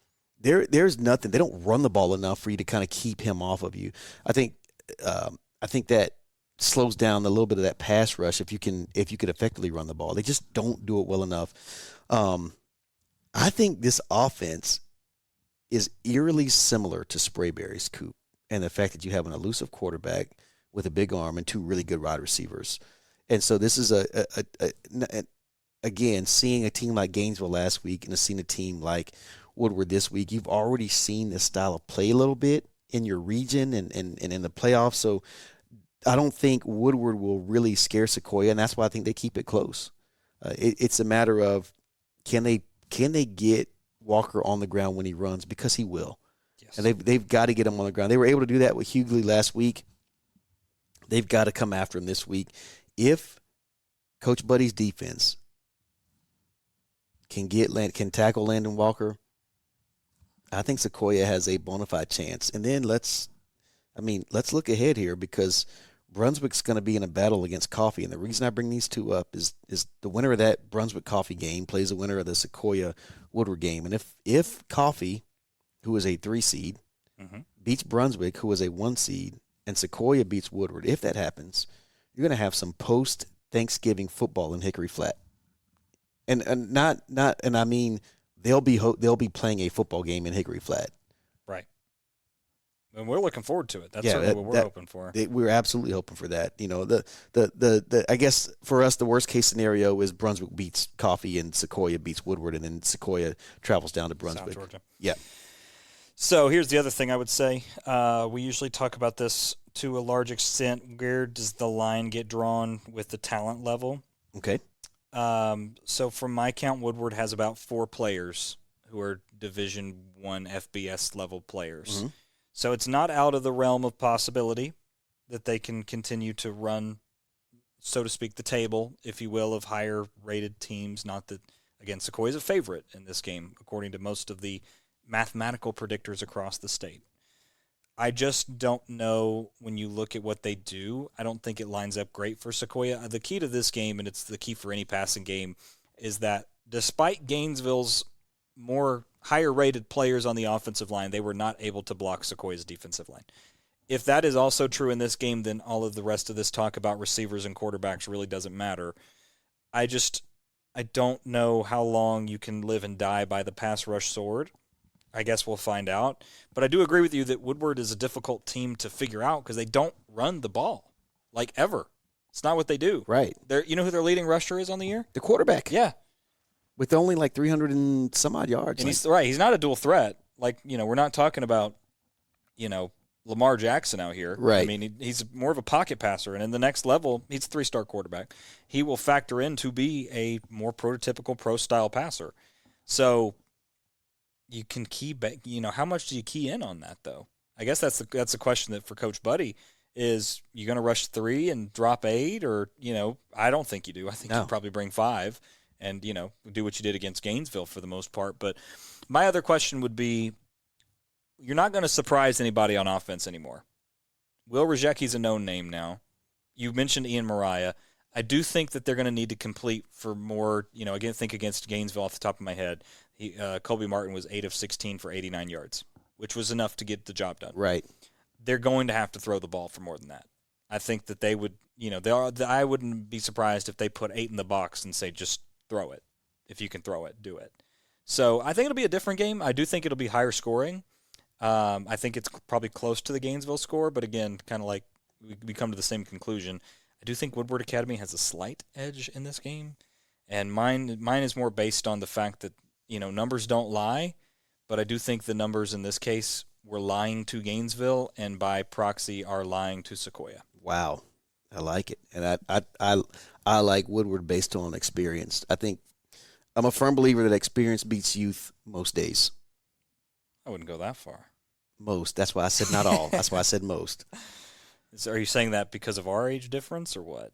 there's nothing. They don't run the ball enough for you to kind of keep him off of you. I think that slows down a little bit of that pass rush if you can effectively run the ball. They just don't do it well enough. I think this offense is eerily similar to Sprayberry's Coop, and the fact that you have an elusive quarterback with a big arm and two really good wide receivers. And so this is again, seeing a team like Gainesville last week and seeing a team like Woodward this week, you've already seen this style of play a little bit in your region and in the playoffs. So I don't think Woodward will really scare Sequoyah, and that's why I think they keep it close. It's a matter of can they get Walker on the ground when he runs, because he will. Yes. And they've got to get him on the ground. They were able to do that with Hughley last week. They've got to come after him this week. If Coach Budde's defense can tackle Landon Walker, I think Sequoyah has a bona fide chance. And then let's look ahead here, because Brunswick's going to be in a battle against Coffee. And the reason I bring these two up is the winner of that Brunswick-Coffee game plays the winner of the Sequoyah-Woodward game. And if Coffee, who is a 3 seed, mm-hmm. beats Brunswick, who is a 1 seed, and Sequoyah beats Woodward, if that happens, you're going to have some post-Thanksgiving football in Hickory Flat. And I mean they'll be playing a football game in Hickory Flat. Right. And we're looking forward to it. That's certainly what we're hoping for. We're absolutely hoping for that. The I guess for us the worst case scenario is Brunswick beats Coffee and Sequoyah beats Woodward, and then Sequoyah travels down to Brunswick. South Georgia. Yeah. So here's the other thing I would say. We usually talk about this to a large extent. Where does the line get drawn with the talent level? Okay. So from my count, Woodward has about 4 players who are Division I FBS level players. Mm-hmm. So it's not out of the realm of possibility that they can continue to run, so to speak, the table, if you will, of higher rated teams. Not that, again, Sequoyah is a favorite in this game, according to most of the mathematical predictors across the state. I just don't know when you look at what they do. I don't think it lines up great for Sequoyah. The key to this game, and it's the key for any passing game, is that despite Gainesville's more higher-rated players on the offensive line, they were not able to block Sequoyah's defensive line. If that is also true in this game, then all of the rest of this talk about receivers and quarterbacks really doesn't matter. I don't know how long you can live and die by the pass rush sword. I guess we'll find out. But I do agree with you that Woodward is a difficult team to figure out because they don't run the ball, like ever. It's not what they do. Right. You know who their leading rusher is on the year? The quarterback. Yeah. With only like 300 and some odd yards. And he's right. He's not a dual threat. Like, we're not talking about, Lamar Jackson out here. Right. I mean, he's more of a pocket passer. And in the next level, he's a 3-star quarterback. He will factor in to be a more prototypical pro-style passer. So you can key back, how much do you key in on that, though? I guess that's the question that for Coach Budde is, you going to rush 3 and drop 8? Or, I don't think you do. I think you probably bring 5 and, do what you did against Gainesville for the most part. But my other question would be, you're not going to surprise anybody on offense anymore. Will Rejecki's a known name now. You mentioned Ian Mariah. I do think that they're going to need to complete for more, again, think against Gainesville off the top of my head. Colby Martin was 8 of 16 for 89 yards, which was enough to get the job done. Right. They're going to have to throw the ball for more than that. I think that they would, I wouldn't be surprised if they put 8 in the box and say, just throw it. If you can throw it, do it. So I think it'll be a different game. I do think it'll be higher scoring. I think it's probably close to the Gainesville score, but again, kind of like we come to the same conclusion. I do think Woodward Academy has a slight edge in this game, and mine is more based on the fact that, numbers don't lie, but I do think the numbers in this case were lying to Gainesville and by proxy are lying to Sequoyah. Wow. I like it. And I like Woodward based on experience. I think I'm a firm believer that experience beats youth most days. I wouldn't go that far. Most. That's why I said not all. That's why I said most. Are you saying that because of our age difference or what?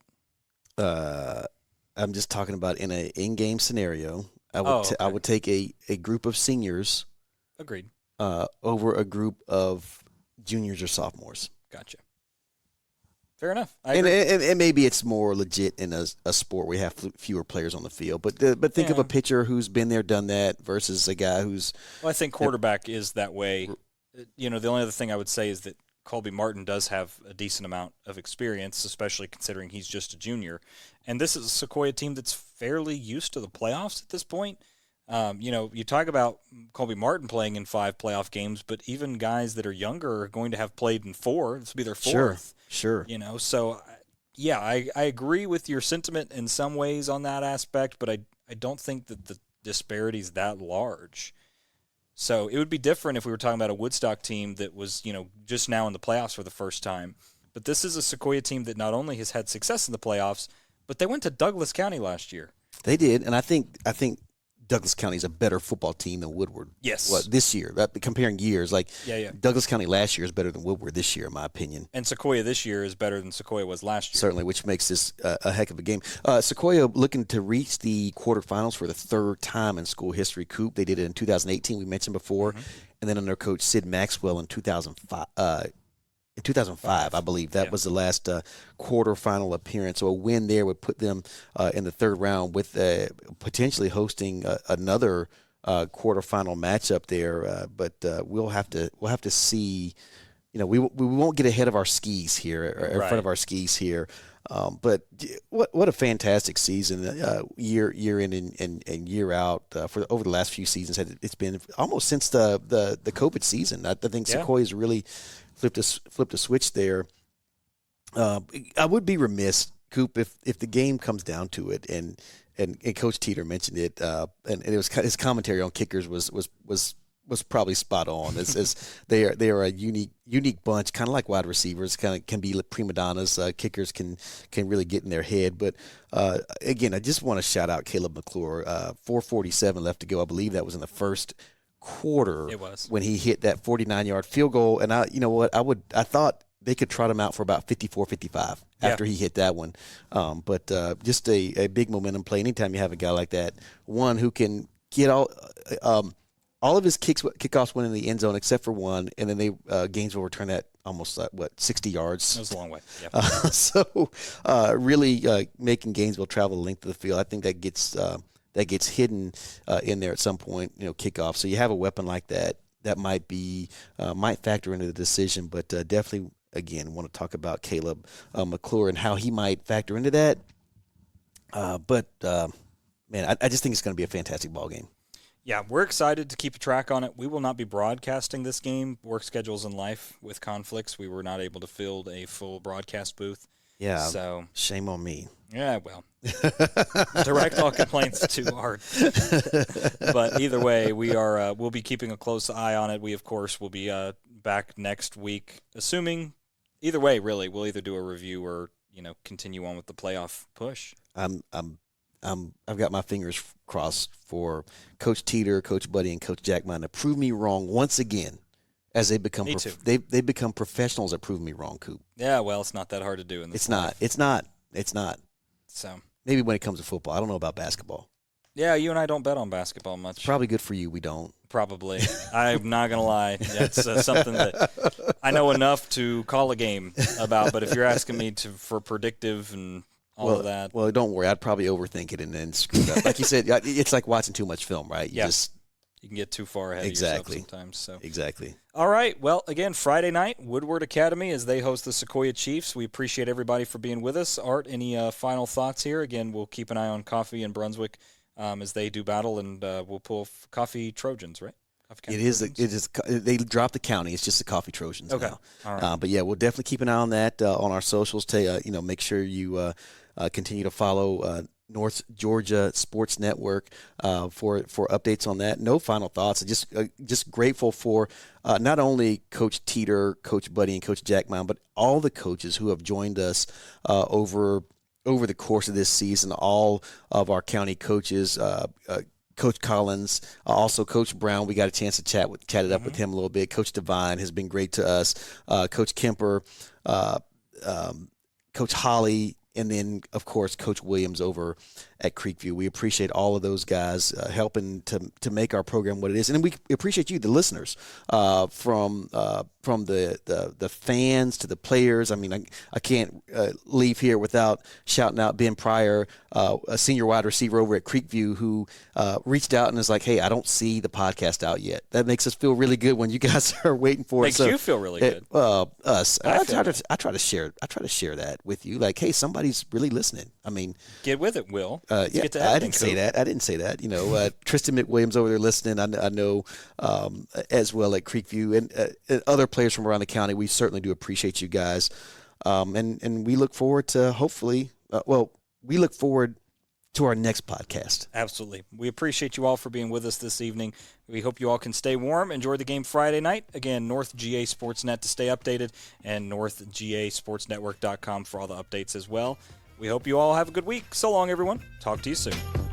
I'm just talking about in an in-game scenario. I would take a group of seniors. Agreed. Over a group of juniors or sophomores. Gotcha. Fair enough. And maybe it's more legit in a sport where you have fewer players on the field. But think of a pitcher who's been there, done that, versus a guy who's. Well, I think quarterback is that way. The only other thing I would say is that Colby Martin does have a decent amount of experience, especially considering he's just a junior. And this is a Sequoyah team that's fairly used to the playoffs at this point. You talk about Colby Martin playing in 5 playoff games, but even guys that are younger are going to have played in 4. This will be their 4th. Sure. So, yeah, I agree with your sentiment in some ways on that aspect, but I don't think that the disparity is that large. So it would be different if we were talking about a Woodstock team that was, just now in the playoffs for the first time. But this is a Sequoyah team that not only has had success in the playoffs, but they went to Douglas County last year. They did, and I think Douglas County is a better football team than Woodward. Yes. This year, comparing years, yeah. Douglas County last year is better than Woodward this year, in my opinion. And Sequoyah this year is better than Sequoyah was last year. Certainly, which makes this a heck of a game. Sequoyah looking to reach the quarterfinals for the 3rd time in school history. Coop, they did it in 2018, we mentioned before, and then under Coach Sid Maxwell in 2005. In 2005, I believe that was the last quarterfinal appearance. So a win there would put them in the 3rd round with potentially hosting another quarterfinal matchup there. But we'll have to see. We won't get ahead of our skis here, or in front of our skis here. But what a fantastic season, year in and year out for over the last few seasons. It's been almost since the COVID season. I think Sequoiah's really flipped a switch there. I would be remiss, Coop, if the game comes down to it, and Coach Teter mentioned it, and it was his commentary on kickers was probably spot on. As they are a unique bunch, kind of like wide receivers, kind of can be prima donnas. Kickers can really get in their head. But again, I just want to shout out Caleb McClure. 4:47 left to go. I believe that was in the first quarter. It was when he hit that 49-yard field goal. And I thought they could trot him out for about 54-55 after he hit that one. But just a big momentum play. Anytime you have a guy like that, one who can get all of his kickoffs went in the end zone except for one, and then Gainesville returned that almost 60 yards. It was a long way. Yep. So really making Gainesville travel the length of the field. I think that gets hidden in there at some point. Kickoff. So you have a weapon like that might factor into the decision, but definitely again want to talk about Caleb McClure and how he might factor into that. But man, I just think it's going to be a fantastic ball game. Yeah, we're excited to keep a track on it. We will not be broadcasting this game. Work schedules in life with conflicts. We were not able to fill a full broadcast booth. Yeah, so shame on me. Yeah, well, direct all complaints to Art. But either way, we'll be keeping a close eye on it. We, of course, will be back next week, assuming either way, really, we'll either do a review or continue on with the playoff push. I've got my fingers crossed for Coach Teter, Coach Budde, and Coach Jacqmein to prove me wrong once again, as they become they become professionals at proving me wrong, Coop. Yeah, well, it's not that hard to do in this life. It's not. So maybe when it comes to football, I don't know about basketball. Yeah, you and I don't bet on basketball much. It's probably good for you. We don't. Probably. I'm not going to lie. That's something that I know enough to call a game about. But if you're asking me for predictive and all of that. Well, don't worry. I'd probably overthink it and then screw it up. Like you said, it's like watching too much film, right? You can get too far ahead of yourself sometimes. So. Exactly. All right. Well, again, Friday night, Woodward Academy as they host the Sequoyah Chiefs. We appreciate everybody for being with us. Art, any final thoughts here? Again, we'll keep an eye on Coffee and Brunswick as they do battle, and we'll pull Coffee Trojans, right? It is. They dropped the county. It's just the Coffee Trojans now. All right. But yeah, we'll definitely keep an eye on that on our socials. Make sure you continue to follow North Georgia Sports Network for updates on that. No final thoughts. Just grateful for not only Coach Teter, Coach Budde, and Coach Jacqmein, but all the coaches who have joined us over the course of this season. All of our county coaches. Coach Collins, also Coach Brown. We got a chance to chat it up with him a little bit. Coach Devine has been great to us. Coach Kemper, Coach Holly, and then, of course, Coach Williams over at Creekview. We appreciate all of those guys helping to make our program what it is. And we appreciate you, the listeners, from the fans to the players. I mean, I can't leave here without shouting out Ben Pryor, a senior wide receiver over at Creekview, who reached out and is like, hey, I don't see the podcast out yet. That makes us feel really good when you guys are waiting for it. Makes you feel really good. Us. I try to share that with you. Like, hey, somebody's really listening. I mean, get with it, Will. I didn't say that. You know, Tristan McWilliams over there listening. I know as well at Creekview and other players from around the county. We certainly do appreciate you guys, and we look forward to we look forward to our next podcast. Absolutely. We appreciate you all for being with us this evening. We hope you all can stay warm. Enjoy the game Friday night. Again, North GA Sportsnet to stay updated, and NorthGASportsNetwork.com for all the updates as well. We hope you all have a good week. So long, everyone. Talk to you soon.